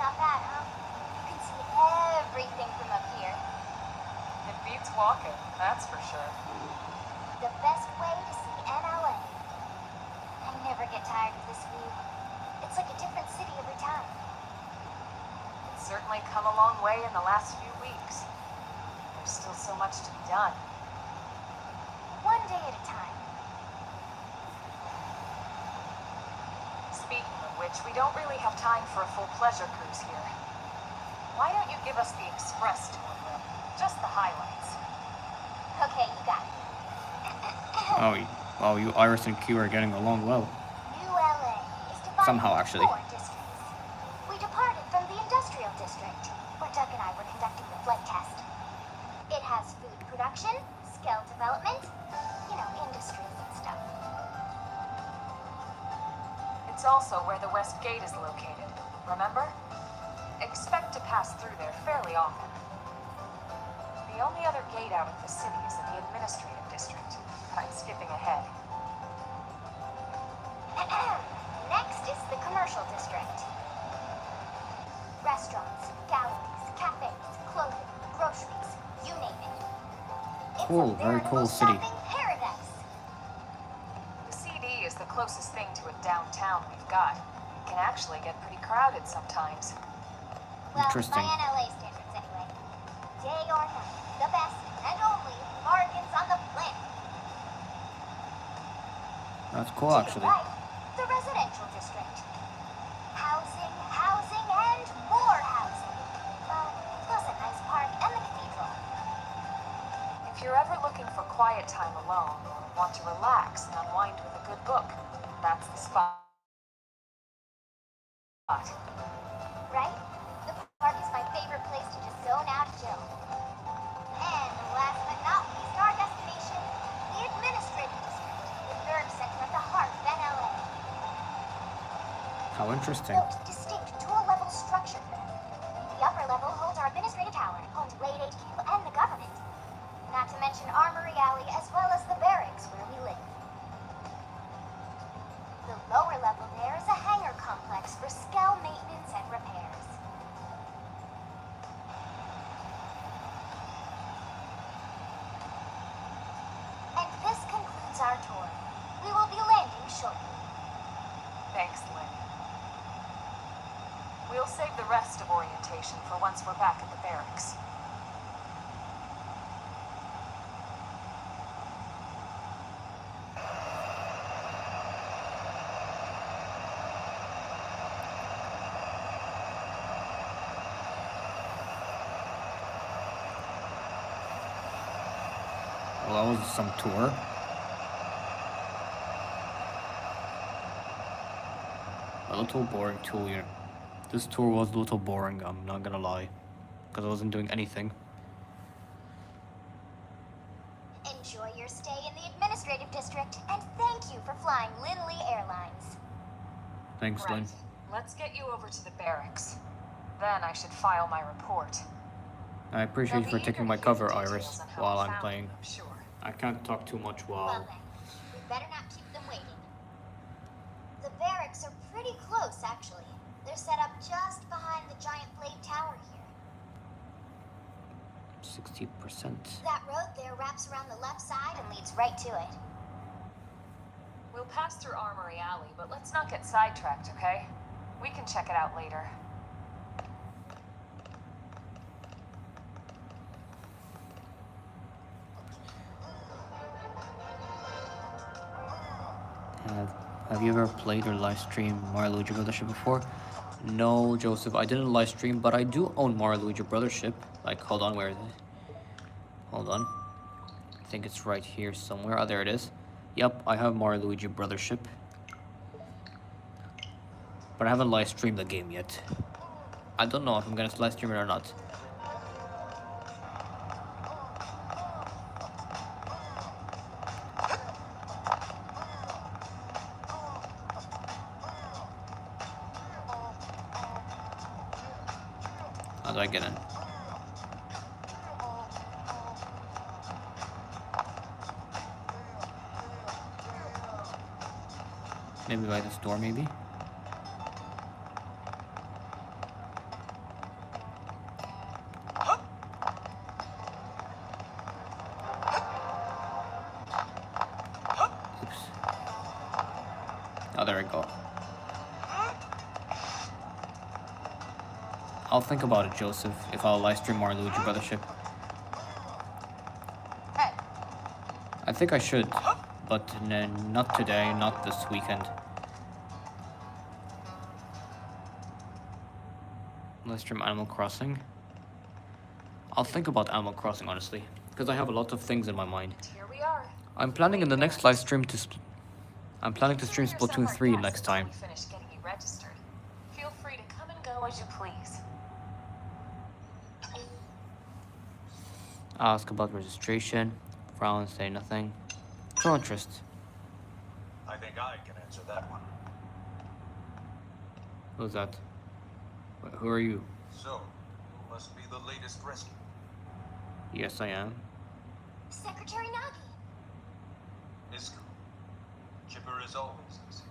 Not bad, huh? You can see everything from up here. It beats walking, that's for sure. The best way to see NLA. I never get tired of this view. It's like a different city every time. It's certainly come a long way in the last few weeks. There's still so much to be done. One day at a time. Speaking of which, we don't really have time for a full pleasure cruise here. Why don't you give us the express tour, Will? Just the highlights. Okay, you got it. Oh, you Iris and Q are getting along well. New LA is divided Somehow, into actually. 4 districts. We departed from the industrial district, where Doug and I were conducting the flight test. It has food production, skill development, industries and stuff. It's also where the West Gate is located, remember? Expect to pass through there fairly often. The only other gate out of the city is in the administrative district, but I'm skipping ahead. Next is the commercial district. Restaurants, galleries, cafes, clothing, groceries, you name it. It's Cool, a very cool veritable city. shopping paradise. The CD is the closest thing to a downtown we've got. It can actually get pretty crowded sometimes. Well, Interesting. by NLA standards anyway. Day or night, the best and only bargains on the planet. That's cool, To your actually. right, the residential district. Housing, housing, and more housing. Plus a nice park and the cathedral. If you're ever looking for quiet time alone or want to relax and unwind with a good book, that's the spot. Right? The park is my favorite place to just zone out and chill. And last but not least, our destination, the administrative district, the nerve center at the heart of NLA. How interesting. Note distinct dual-level structure. The upper level holds our administrative tower, home to Blade HQ and the government. Not to mention Armory Alley as well as the barracks where we live. The lower level there is a hangar complex for Skell maintenance and repairs. And this concludes our tour. We will be landing shortly. Thanks, Lynn. We'll save the rest of orientation for once we're back at the barracks. Well, that was some tour. A little boring tour here. This tour was a little boring, I'm not gonna lie. Because I wasn't doing anything. Enjoy your stay in the administrative district, and thank you for flying Linley Airlines. Thanks, Lynn. Right. Let's get you over to the barracks. Then I should file my report. I appreciate you They'll for be taking eager my to hear cover, the Iris, details on how while we I'm found playing. you, I'm sure. I can't talk too much Well while... then, we better not keep them waiting. The barracks are pretty close, actually. They're set up just behind the giant blade tower here. 60%. That road there wraps around the left side and leads right to it. We'll pass through Armory Alley, but let's not get sidetracked, okay? We can check it out later. Have you ever played or live streamed Mario Luigi Brothership before? No, Joseph, I didn't live stream, but I do own Mario Luigi Brothership. Like, hold on, where is it? Hold on. I think it's right here somewhere. Oh, there it is. Yep, I have Mario Luigi Brothership. But I haven't live streamed the game yet. I don't know if I'm gonna live stream it or not. How do I get in? Maybe by this door, maybe? Oops. Oh, there we go. I'll think about it, Joseph, if I'll live stream Mario Luigi Brothership. Hey, I think I should, but not today, not this weekend. Live stream Animal Crossing. I'll think about Animal Crossing, honestly, because I have a lot of things in my mind. here we are. I'm planning in the next live stream to I'm planning to stream Here's Splatoon somewhere 3 fast next until time. we finish getting you registered. Feel free to come and go as you please. Ask about registration. Frown, say nothing. Show interest. I think I can answer that one. Who's that? Who are you? So, you must be the latest rescue. Yes, I am. Secretary Nagi. Isco. Chipper is always easy.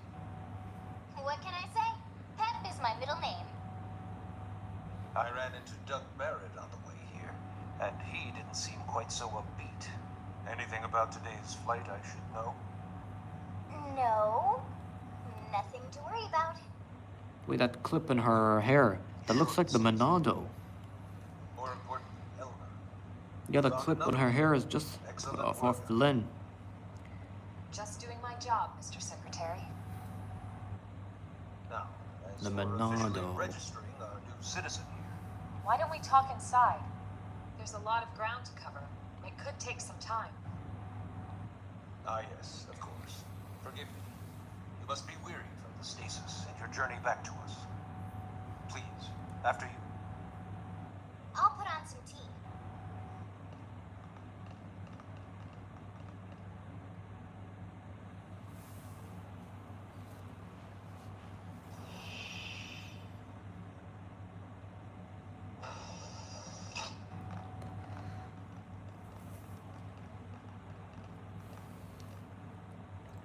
What can I say? Pep is my middle name. I ran into Doug Barrett on the way here, and he didn't seem quite so upbeat. Anything about today's flight I should know? No. Nothing to worry about. Wait, that clip in her hair. That looks like the Monado. More importantly, Elmer. Yeah, the clip on her hair is just off Lynn. Just doing my job, Mr. Secretary. Now, as The you're officially Monado. registering our new citizen here, Why don't we talk inside? There's a lot of ground to cover. It could take some time. yes, of course. Forgive me. You must be weary from the stasis and your journey back to us. Please, after you. I'll put on some tea.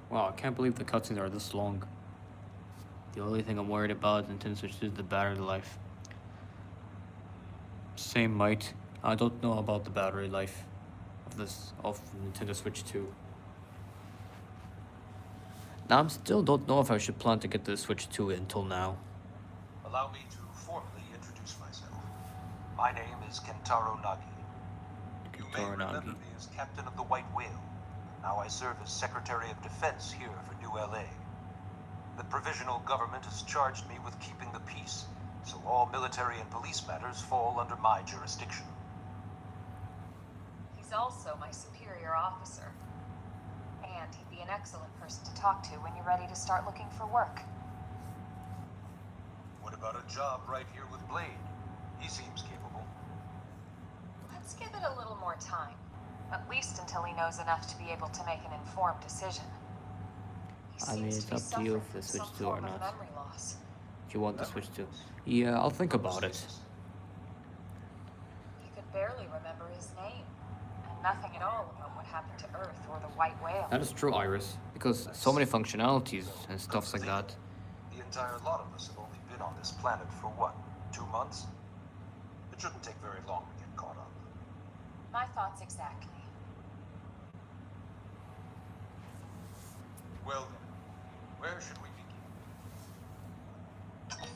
Wow, I can't believe the cutscenes are this long. The only thing I'm worried about in Nintendo Switch is the battery life. Same might. I don't know about the battery life of Nintendo Switch 2. Now I still don't know if I should plan to get the Switch 2 until now. Allow me to formally introduce myself. My name is Kentaro Nagi. You may Kentaro remember Nagi. me as captain of the White Whale. Now I serve as Secretary of Defense here for New LA. The provisional government has charged me with keeping the peace, so all military and police matters fall under my jurisdiction. He's also my superior officer. And he'd be an excellent person to talk to when you're ready to start looking for work. What about a job right here with Blade? He seems capable. Let's give it a little more time. At least until he knows enough to be able to make an informed decision. He I mean, seems it's to be up to you suffering if the from Switch some 2 or form of not. memory loss. If you want the Switch 2. Yeah, I'll think about it. He could barely remember his name. And nothing at all about what happened to Earth or the White Whale. That is true, Iris. Because so many functionalities and stuff like that. The entire lot of us have only been on this planet for what, 2 months? It shouldn't take very long to get caught up. My thoughts exactly. Well then, where should we begin?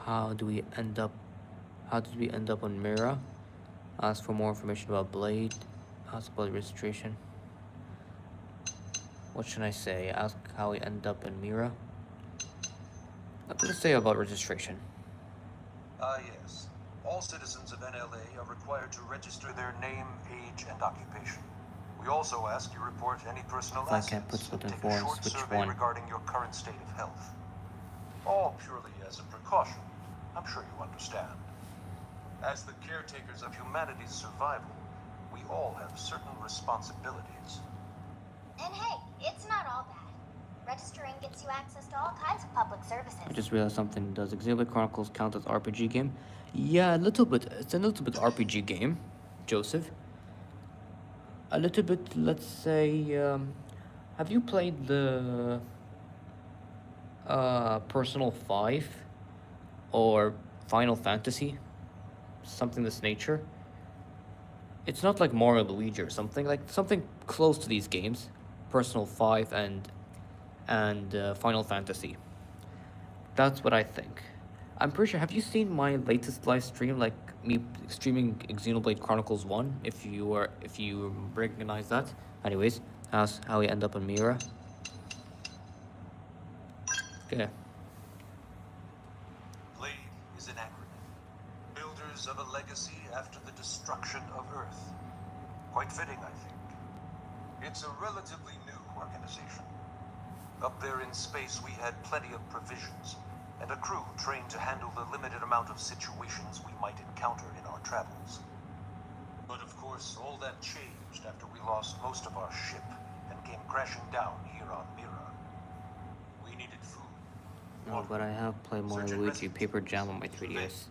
How did we end up on Mira? Ask for more information about Blade. Ask about registration. What should I say? Ask how we end up in Mira. I'm gonna say about registration. Yes. All citizens of NLA are required to register their name, age, and occupation. We also ask you report any personal If I assets can't put and Splatoon take 4 a on short Switch survey 1. regarding your current state of health. All purely as a precaution. I'm sure you understand. As the caretakers of humanity's survival, we all have certain responsibilities. And hey, it's not all bad. Registering gets you access to all kinds of public services. I just realized something. Does Xenoblade Chronicles count as RPG game? Yeah, a little bit. It's a little bit RPG game, Joseph. A little bit, let's say, have you played the Personal 5 or Final Fantasy? Something this nature? It's not like Mario Luigi or something, like something close to these games. Personal 5 and Final Fantasy. That's what I think. I'm pretty sure. Have you seen my latest live stream, like me streaming Xenoblade Chronicles 1? If you recognize that. Anyways, that's how we end up on Mira. Okay. Blade is an acronym. Builders of a legacy after the destruction of Earth. Quite fitting, I think. It's a relatively new organization. Up there in space, we had plenty of provisions, and a crew trained to handle the limited amount of situations we might encounter in our travels. But of course, all that changed after we lost most of our ship and came crashing down here on Mira. We needed food, No, but I have played Mario Search and Luigi rescue Paper teams, Jam on my 3DS.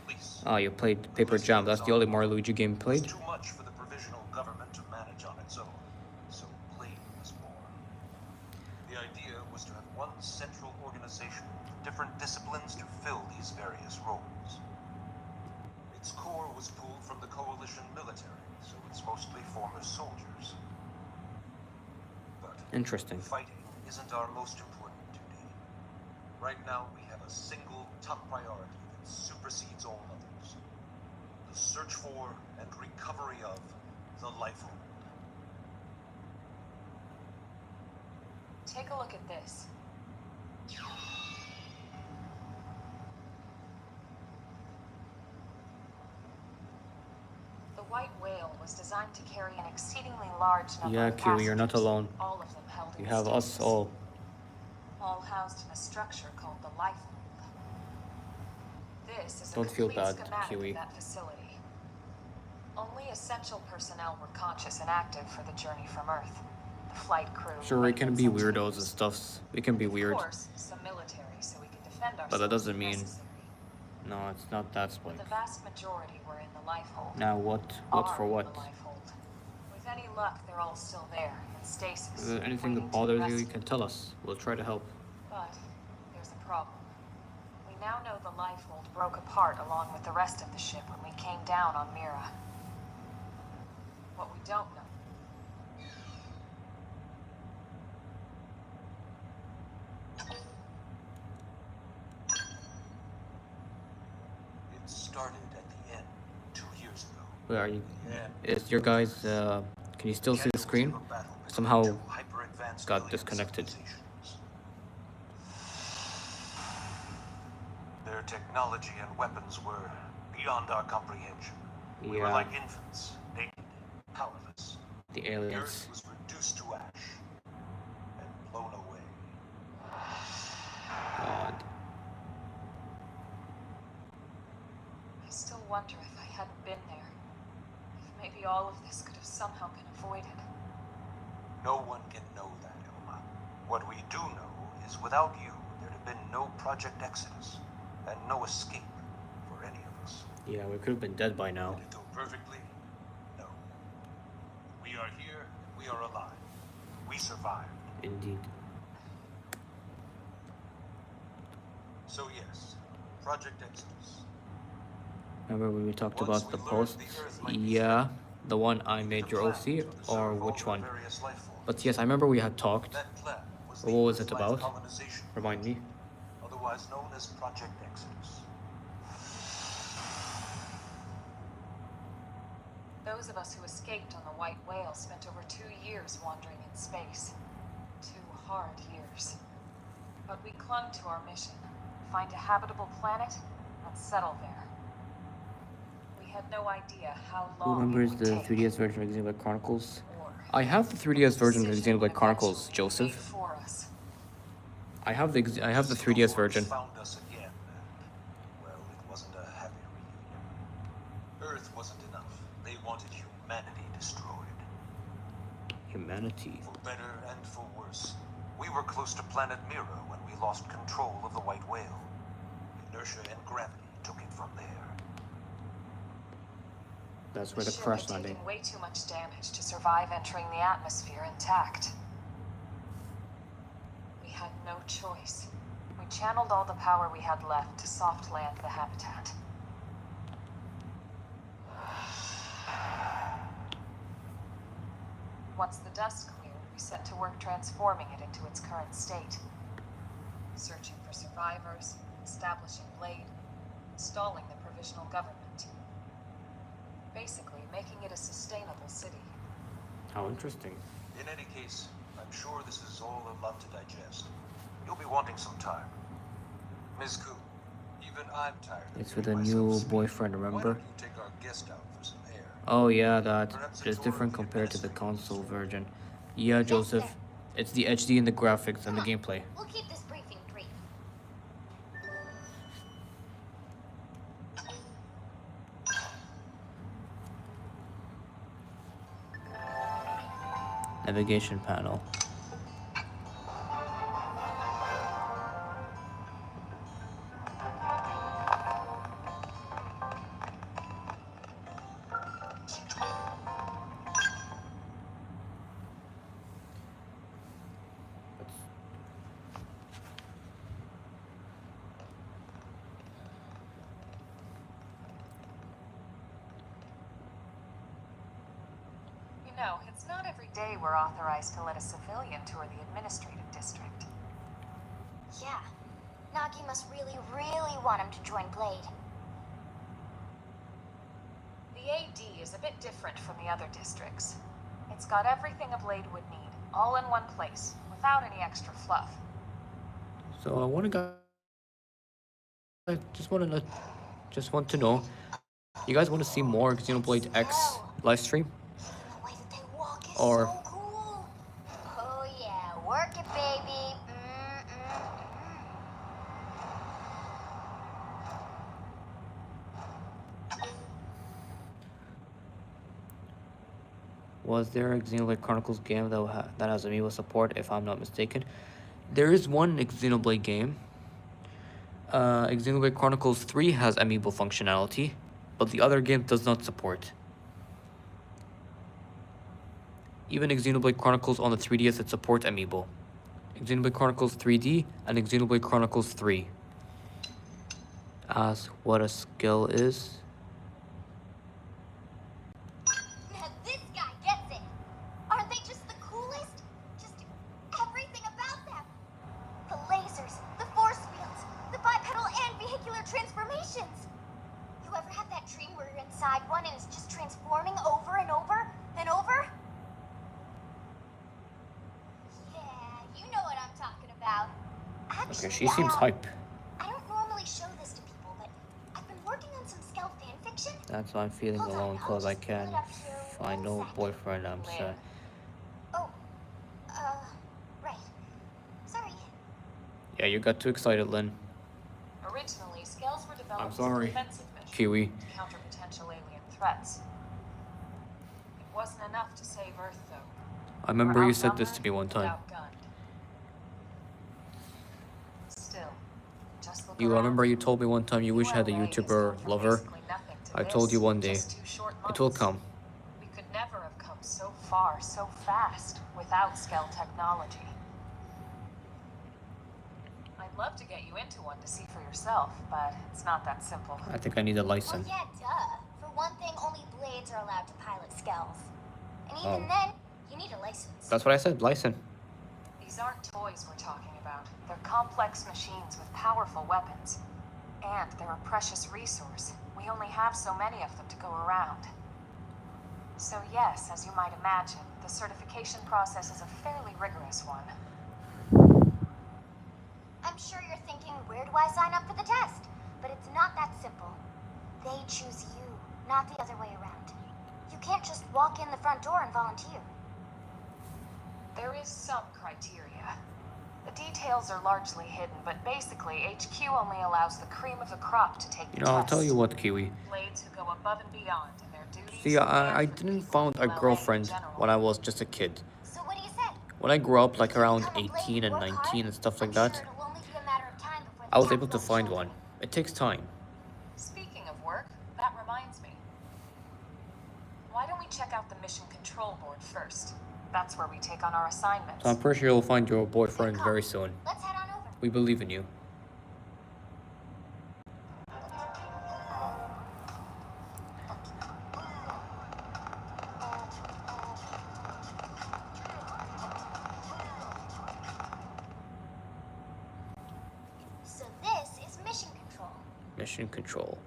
police. Oh, you played Paper Jam. That's the only Mario Luigi game you It played? was too much for the provisional government to manage on its own, so Blade was born. The idea was to have one central organization with different disciplines to fill these various roles. Its core was pulled from the Coalition military, so it's mostly former soldiers. But Interesting. fighting isn't our most important duty. Right now, we have a single top priority that supersedes all others. The search for and recovery of the Lifehold. Take a look at this. The white whale was designed to carry an exceedingly large number Yeah, of Kiwi, you're not passengers, alone. all of them held You in have us stasis. all. All housed in a structure called the Lifehold. This is a Don't feel complete bad, schematic Kiwi. of that facility. Only essential personnel were conscious and active for the journey from Earth. The flight crew. Sure, we can be maintenance weirdos and engineers. stuffs. We can be weird. Of course, some military, so we can defend ourselves. But that doesn't if mean... necessary. No, it's not that, But Spike. the vast majority were in the Lifehold. Now what? What for Are in what? the Lifehold. With any luck, they're all still there, in stasis. If there's anything waiting that to be bothers you, you rescued. can tell us. We'll try to help. But there's a problem. We now know the Lifehold broke apart along with the rest of the ship when we came down on Mira. What we don't know. It started at the end 2 years ago. Where are you? Yeah. Is your guys, can you still see the screen? Somehow got disconnected. Their technology and weapons were beyond our comprehension. We were Yeah. like infants, naked, powerless. The The aliens. Earth was reduced to ash and blown away. God. I still wonder if I hadn't been there. If maybe all of this could have somehow been avoided. No one can know that, Elma. What we do know is without you, there'd have been no Project Exodus, and no escape for any of us. Yeah, we could have been dead by now. Did it go perfectly? No. We are here, we are alive. We survived. Indeed. So yes, Project Exodus. Remember when we talked Once about we the learned posts? the Earth might be Yeah, the one I we made made your a OC, plan to or preserve all which the one? various life forms. But yes, I remember we had talked. That plan was But the what was it Earth-life about? colonization Remind me. otherwise known as Project Exodus. Those of us who escaped on the White Whale spent over 2 years wandering in space. 2 hard years. But we clung to our mission. Find a habitable planet and settle there. We had no idea how Who long remembers it the would take. 3DS version of Xenoblade Chronicles? Or I have the 3DS version of decision Xenoblade Chronicles, eventually Joseph. made for us. I have the 3DS version. Found us again, and, well, it wasn't a happy reunion. Earth wasn't enough. They wanted humanity destroyed. Humanity. For better and for worse. We were close to planet Mira when we lost control of the White Whale. Inertia and gravity took it from there. That's where the ship crash had landing. taken way too much damage to survive entering the atmosphere intact. We had no choice. We channeled all the power we had left to soft land the habitat. Once the dust cleared, we set to work transforming it into its current state. Searching for survivors, establishing Blade, installing the provisional government. Basically, making it a sustainable city. How interesting. In any case, I'm sure this is all a lot to digest. You'll be wanting some time. Ms. Koo, even I'm tired of It's with a hearing new myself speak. boyfriend, Why remember? don't you take our guest out for some air? Oh yeah, that. Perhaps a It's tour different of the compared to the administrators. console version. Yeah, Joseph. sir. It's the HD and the graphics and the Come on, gameplay. We'll keep this briefing brief. Navigation panel. You know, it's not every day we're authorized to let a civilian tour the administrative district. Yeah. Nagi must really, really want him to join Blade. The AD is a bit different from the other districts. It's got everything a Blade would need, all in one place, without any extra fluff. So I want to know, you guys want to see more Xenoblade X live stream? The way that they walk is Or so cool. Oh yeah, work it, baby. was there a Xenoblade Chronicles game that has amiibo support, if I'm not mistaken? There is one Xenoblade game. Xenoblade Chronicles 3 has amiibo functionality, but the other game does not support. Even Xenoblade Chronicles on the 3DS, it supports amiibo. Xenoblade Chronicles 3D and Xenoblade Chronicles 3. Ask what a skill is. Now this guy gets it. Aren't they just the coolest? Just everything about them. The lasers, the force fields, the bipedal and vehicular transformations. You ever had that dream where you're inside one and it's just transforming over and over and over? Yeah, you know what I'm talking about. Actually, Okay, she seems hype. I don't normally show this to people, but I've been working on some Skell fan fiction. That's why I'm feeling Hold on, alone, I'll because I just pull can't it up here find one no sec. boyfriend. I'm sad. Oh, right. Sorry. Yeah, you got too excited, Lynn. Originally, scales were developed I'm as sorry, a defensive measure Kiwi. to counter potential alien threats. It wasn't enough to save Earth, though. I remember We're you said this to me outnumbered one and time. outgunned. Still, just look I around. remember you told me one time you wish you had a ULA has gone YouTuber from lover. basically nothing to I told you this one in day. just 2 short It will months. come. We could never have come so far, so fast, without Skell technology. I'd love to get you into one to see for yourself, but it's not that simple. I think I need a Well, license. yeah, duh. For one thing, only Blades are allowed to pilot Skells. And even Oh. then, you need a license. That's what I said, license. These aren't toys we're talking about. They're complex machines with powerful weapons. And they're a precious resource. We only have so many of them to go around. So yes, as you might imagine, the certification process is a fairly rigorous one. I'm sure you're thinking, where do I sign up for the test? But it's not that simple. They choose you, not the other way around. You can't just walk in the front door and volunteer. There is some criteria. The details are largely hidden, but basically, HQ only allows the cream of the crop to take the You know, I'll test. tell you what, Kiwi. Blades who go above and beyond in their duties. See, I and for didn't people found in a ULA in girlfriend general. when I was just a kid. So what do you say? When I grew up, like If you around become a Blade 18 and work 19 hard, and stuff I'm like that, sure it'll only be a matter of time before the I was tap able to won't find show one. you. It takes time. Speaking of work, that reminds me. Why don't we check out the mission control board first? That's where we take on our assignments. So I'm pretty sure you'll find your boyfriend Good call. very soon. Let's head on over. We believe in you. So this is mission control. Mission control.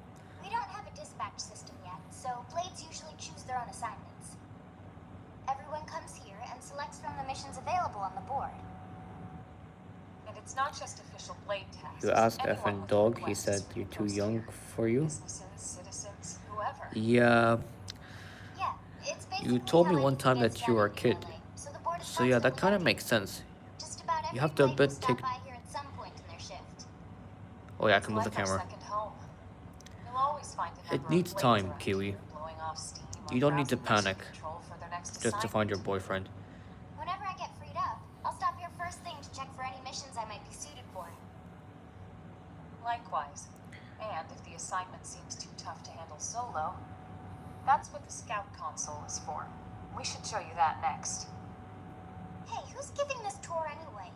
We don't have a dispatch system yet, so Blades usually choose their own assignments. Everyone comes here and selects from the missions available on the board. And it's not just official Blade tasks. You asked Anyone F and with Dog, he requests said can you're too post young here. for you. Businesses, citizens, whoever. Yeah, Yeah, it's basically you told me how one anything time gets that you done were a in kid. ULA, so the board is So yeah, that constantly kind of updated. makes sense. Just about every You have to a Blade will bit stop take... by here at some point in their shift. Oh yeah, I It's can move the like our camera. second home. You'll always find a It number needs of Blades time, around Kiwi. here blowing off steam or You don't need to browsing mission panic control for their next just to find your assignment. boyfriend. Whenever I get freed up, I'll stop here first thing to check for any missions I might be suited for. Likewise. And if the assignment seems too tough to handle solo, that's what the scout console is for. We should show you that next. Hey, who's giving this tour anyway?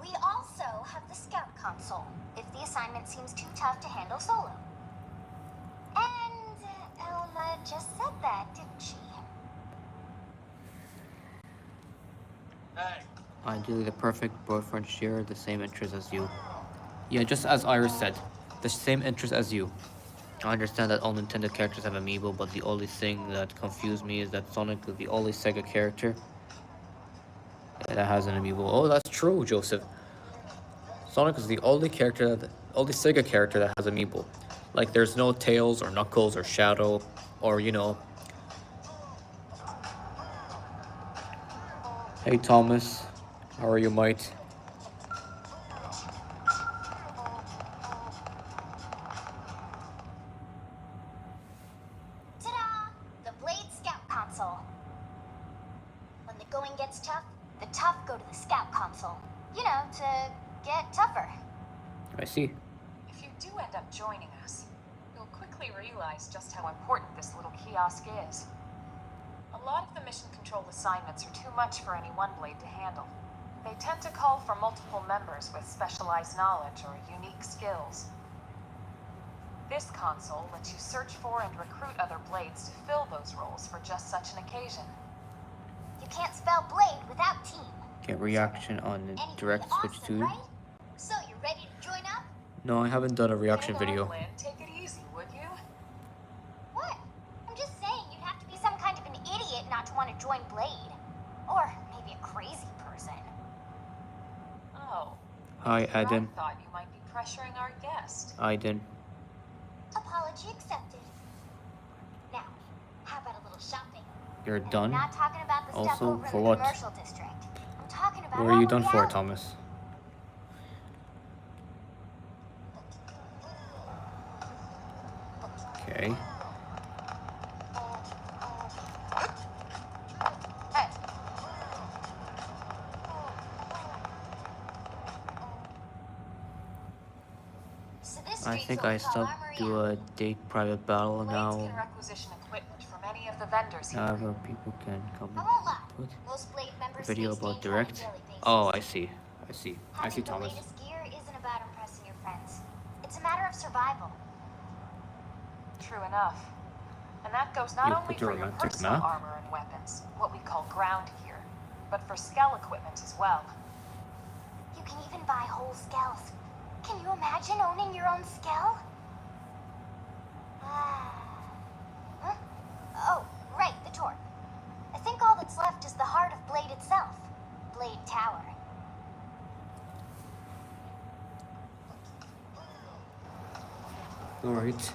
We also have the Scout console, if the assignment seems too tough to handle solo. And Elma just said that, didn't she? Hey, Ideally, the perfect boyfriend share the same interests as you. Yeah, just as Iris said, the same interests as you. I understand that all Nintendo characters have amiibo, but the only thing that confused me is that Sonic is the only Sega character that has an amiibo. Oh, that's true, Joseph. Sonic is the only only Sega character that has amiibo. Like, there's no Tails or Knuckles or Shadow or, Hey Thomas, how are you, mate? Ta-da! The Blade Scout Console. When the going gets tough, the tough go to the Scout Console. You know, to get tougher. I see. If you do end up joining us, you'll quickly realize just how important this little kiosk is. A lot of the mission control assignments are too much for any one blade to handle. They tend to call for multiple members with specialized knowledge or unique skills. This console lets you search for and recruit other blades to fill those roles for just such an occasion. You can't spell blade without team. Get reaction on the Anything direct switch awesome, to. right? So, you ready to join up? No, I haven't done a reaction Hang on, video. Lynn. Take it easy, would you? What? I'm just saying, you'd have to be some kind of an idiot not to want to join Blade. Or maybe a crazy person. Oh. Hi, I Aiden. thought you might be pressuring our guest. Aiden. Apology accepted. Now, how about a little shopping? You're And done? I'm not talking about the stuff Also, over in for the what? commercial district. I'm talking about What are all you the done for, reality. Thomas? Okay. Hey, So this I street's think what I we call stopped Armory do a date private battle Blades now. can requisition equipment from any of the vendors here. However, people can come I won't lie. put Most Blade members video stay about staying on a direct. daily basis. Oh, I see. I see. I see, Having the Thomas. latest gear isn't about impressing your friends. It's a matter of survival. True enough. And that goes not You only put your for your romantic personal map? armor and weapons, what we call ground gear, but for Skell equipment as well. You can even buy whole skells. Can you imagine owning your own skell? Huh? Oh, right, the door. I think all that's left is the heart of Blade itself. Blade Tower. Alright.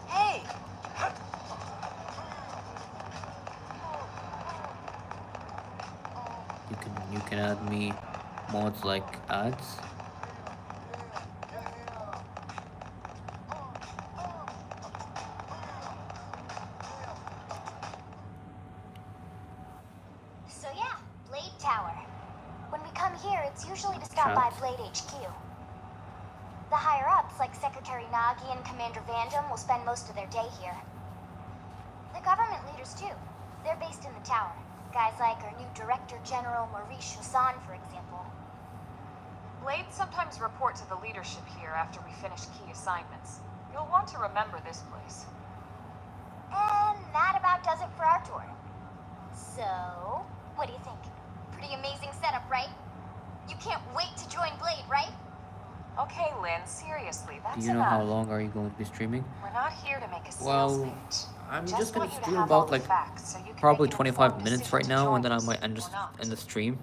hey! You can add me mods like ads. So yeah, Blade Tower. When we come here, it's usually to stop by Chat. Blade HQ. The higher-ups, like Secretary Nagi and Commander Vandam, will spend most of their day here. The government leaders, too. They're based in the tower. Guys like our new Director General Maurice Chassan, for example. Blades sometimes report to the leadership here after we finish key assignments. You'll want to remember this place. And that about does it for our tour. So, what do you think? Pretty amazing setup, right? You can't wait to join Blade, right? Okay, Lynn, seriously, that's Do you know enough. how long are you going to be streaming? We're not here to make a sales Well, pitch. I'm Just just gonna want you to stream have all about the like facts so you can probably make an 25 informed minutes decision right to now, join and then I us might or not. end the stream.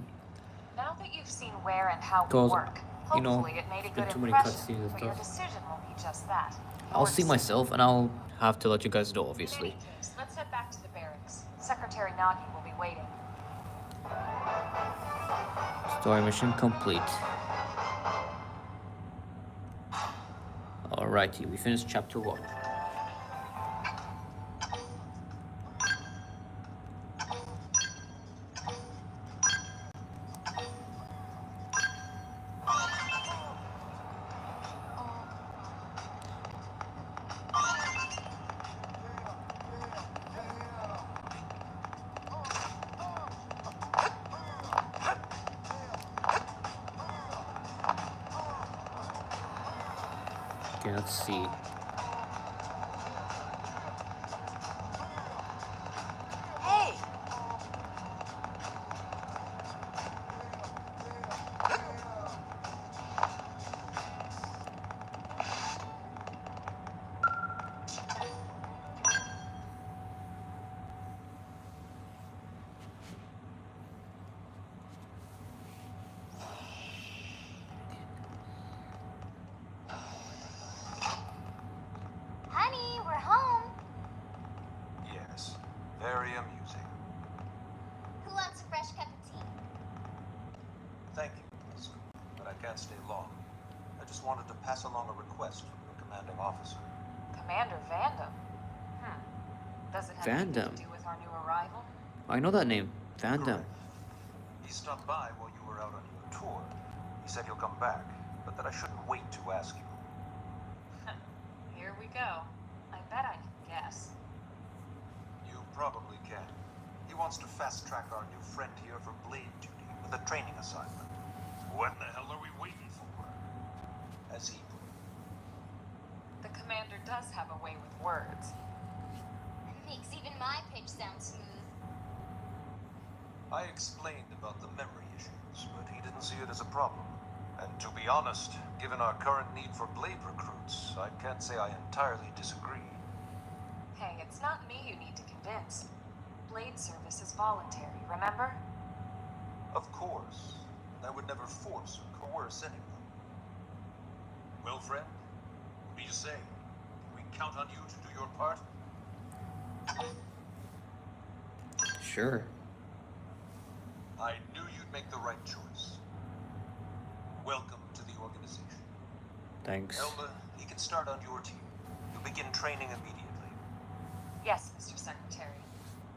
Now that you've seen where and how we Because, work, you know, hopefully it made a it's been good too many impression, cutscenes and but your stuff. decision will be just that. I'll Your see decision. myself, and I'll have to let you guys know, In obviously. any case, let's head back to the barracks. Secretary Nagi will be waiting. Story mission complete. Alrighty, we finished chapter 1. Okay, let's see. Hey! can't stay long. I just wanted to pass along a request from your commanding officer. Commander Vandam? Does it have anything Vandam. to do with our new arrival? I know that name. Vandam. Correct. He stopped by while you were out on your tour. He said he'll come back, but that I shouldn't wait to ask you. Here we go. I bet I can guess. You probably can. He wants to fast-track our new friend here for blade duty with a training assignment. What the hell are we waiting for? As he put it. The commander does have a way with words. Makes even my pitch sound smooth. I explained about the memory issues, but he didn't see it as a problem. And to be honest, given our current need for blade recruits, I can't say I entirely disagree. Hey, it's not me you need to convince. Blade service is voluntary, remember? Of course. And I would never force or coerce anyone. Well, friend, what do you say? Can we count on you to do your part? Sure. I knew you'd make the right choice. Welcome to the organization. Thanks. Elma, he can start on your team. You'll begin training immediately. Yes, Mr. Secretary.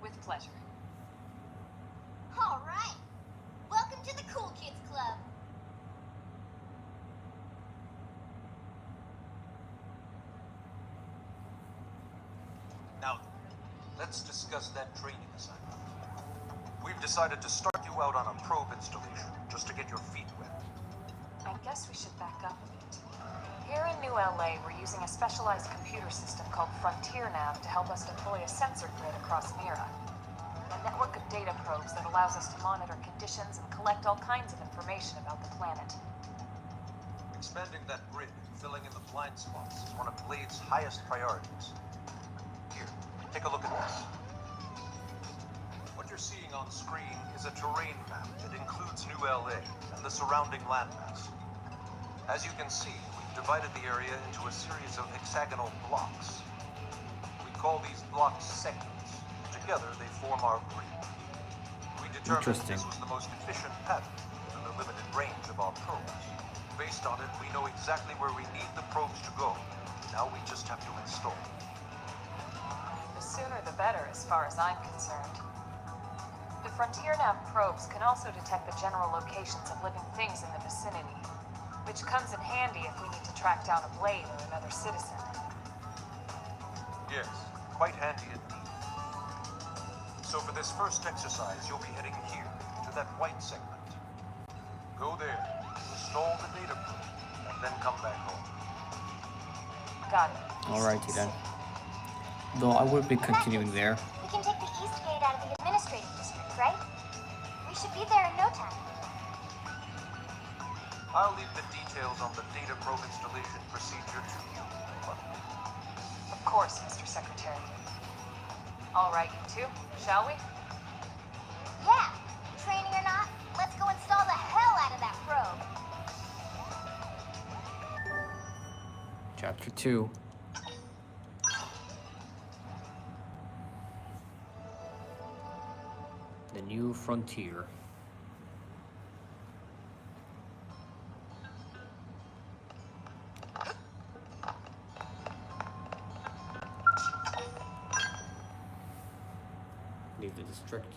With pleasure. All right. Welcome to the Cool Kids Club. Now, let's discuss that training assignment. We've decided to start you out on a probe installation, just to get your feet wet. I guess we should back up a bit. Here in New LA, we're using a specialized computer system called Frontier Nav to help us deploy a sensor grid across Mira. A network of data probes that allows us to monitor conditions and collect all kinds of information about the planet. Expanding that grid and filling in the blind spots is one of Blade's highest priorities. Here, take a look at this. What you're seeing on screen is a terrain map that includes New LA and the surrounding landmass. As you can see, we've divided the area into a series of hexagonal blocks. We call these blocks segments. Together, they form our grid. We determined this was the most efficient pattern within the limited range of our probes. Based on it, we know exactly where we need the probes to go. Now we just have to install them. The sooner the better, as far as I'm concerned. The Frontier Nav probes can also detect the general locations of living things in the vicinity, which comes in handy if we need to track down a blade or another citizen. Yes, quite handy indeed. So for this first exercise, you'll be heading here, to that white segment. Go there, install the data probe, and then come back home. Got it. Alrighty then. Though I would be continuing there. We can take the east gate out of the administrative district, right? We should be there in no time. I'll leave the details on the data probe installation procedure to you. Of course, Mr. Secretary. All right, you two, shall we? Yeah. Training or not, let's go install the hell out of that probe. Chapter 2. The New Frontier. Leave the district.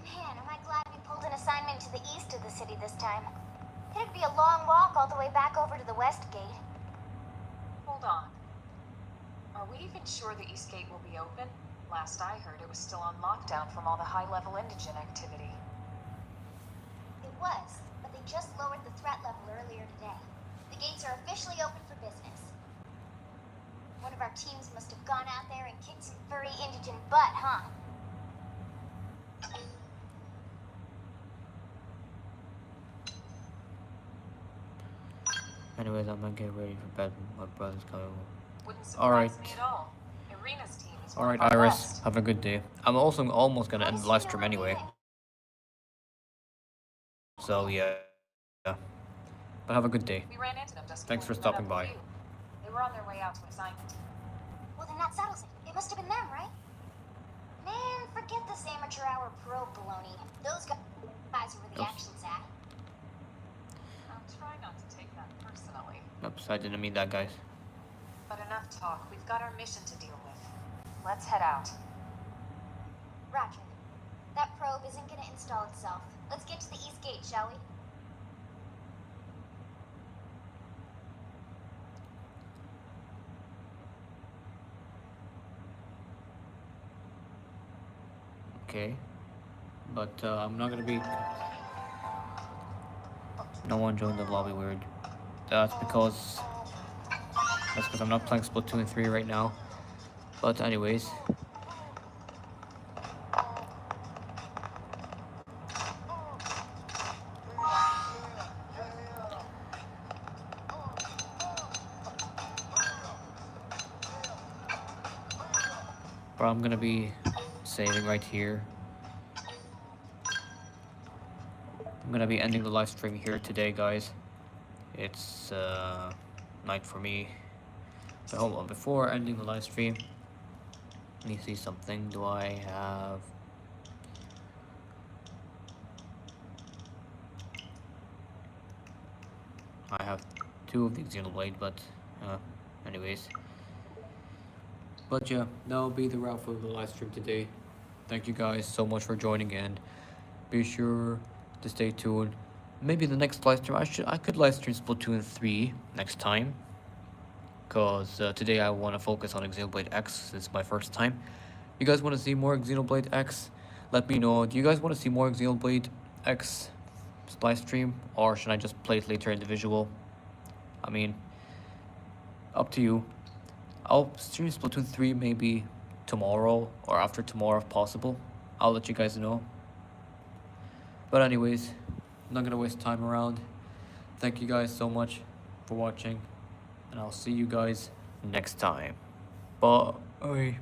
Man, am I glad we pulled an assignment to the east of the city this time. It'd be a long walk all the way back over to the west gate. Hold on. Are we even sure the East Gate will be open? Last I heard, it was still on lockdown from all the high-level indigent activity. It was, but they just lowered the threat level earlier today. The gates are officially open for business. One of our teams must have gone out there and kicked some furry indigent butt, huh? Anyways, I'm gonna get ready for bed. My brother's coming home. Wouldn't Alright. surprise me at all. Irina's team is one Alright, of our Iris. best. Have a good day. I'm also almost gonna end the live stream Honestly, no anyway. idea. So yeah. But have a good day. We ran into them just Thanks before for we met stopping up by. with you. They were on their way out to assignment. Well, then that settles it. It must have been them, right? Man, forget this amateur 24-hour probe baloney. Those guys are where the action's at. I'll try not to take that personally. Oops, I didn't mean that, guys. But enough talk. We've got our mission to deal with. Let's head out. Roger. That probe isn't gonna install itself. Let's get to the east gate, shall we? Okay. But I'm not gonna be... No one joined the lobby, weird. That's because I'm not playing Splatoon 3 right now. But anyways. But I'm gonna be saving right here. I'm gonna be ending the live stream here today, guys. It's night for me. So hold on, before ending the live stream, let me see something. Do I have... I have 2 of the Xenoblade, but anyways. But yeah, that'll be the route for the live stream today. Thank you guys so much for joining in. Be sure to stay tuned. Maybe the next live stream, I could live stream Splatoon 3 next time. Cause today I want to focus on Xenoblade X. It's my first time. You guys want to see more Xenoblade X? Let me know. Do you guys want to see more Xenoblade X live stream, or should I just play it later individual? I mean, up to you. I'll stream Splatoon 3 maybe tomorrow or after tomorrow if possible. I'll let you guys know. But anyways, I'm not gonna waste time around. Thank you guys so much for watching, and I'll see you guys next time. Bye.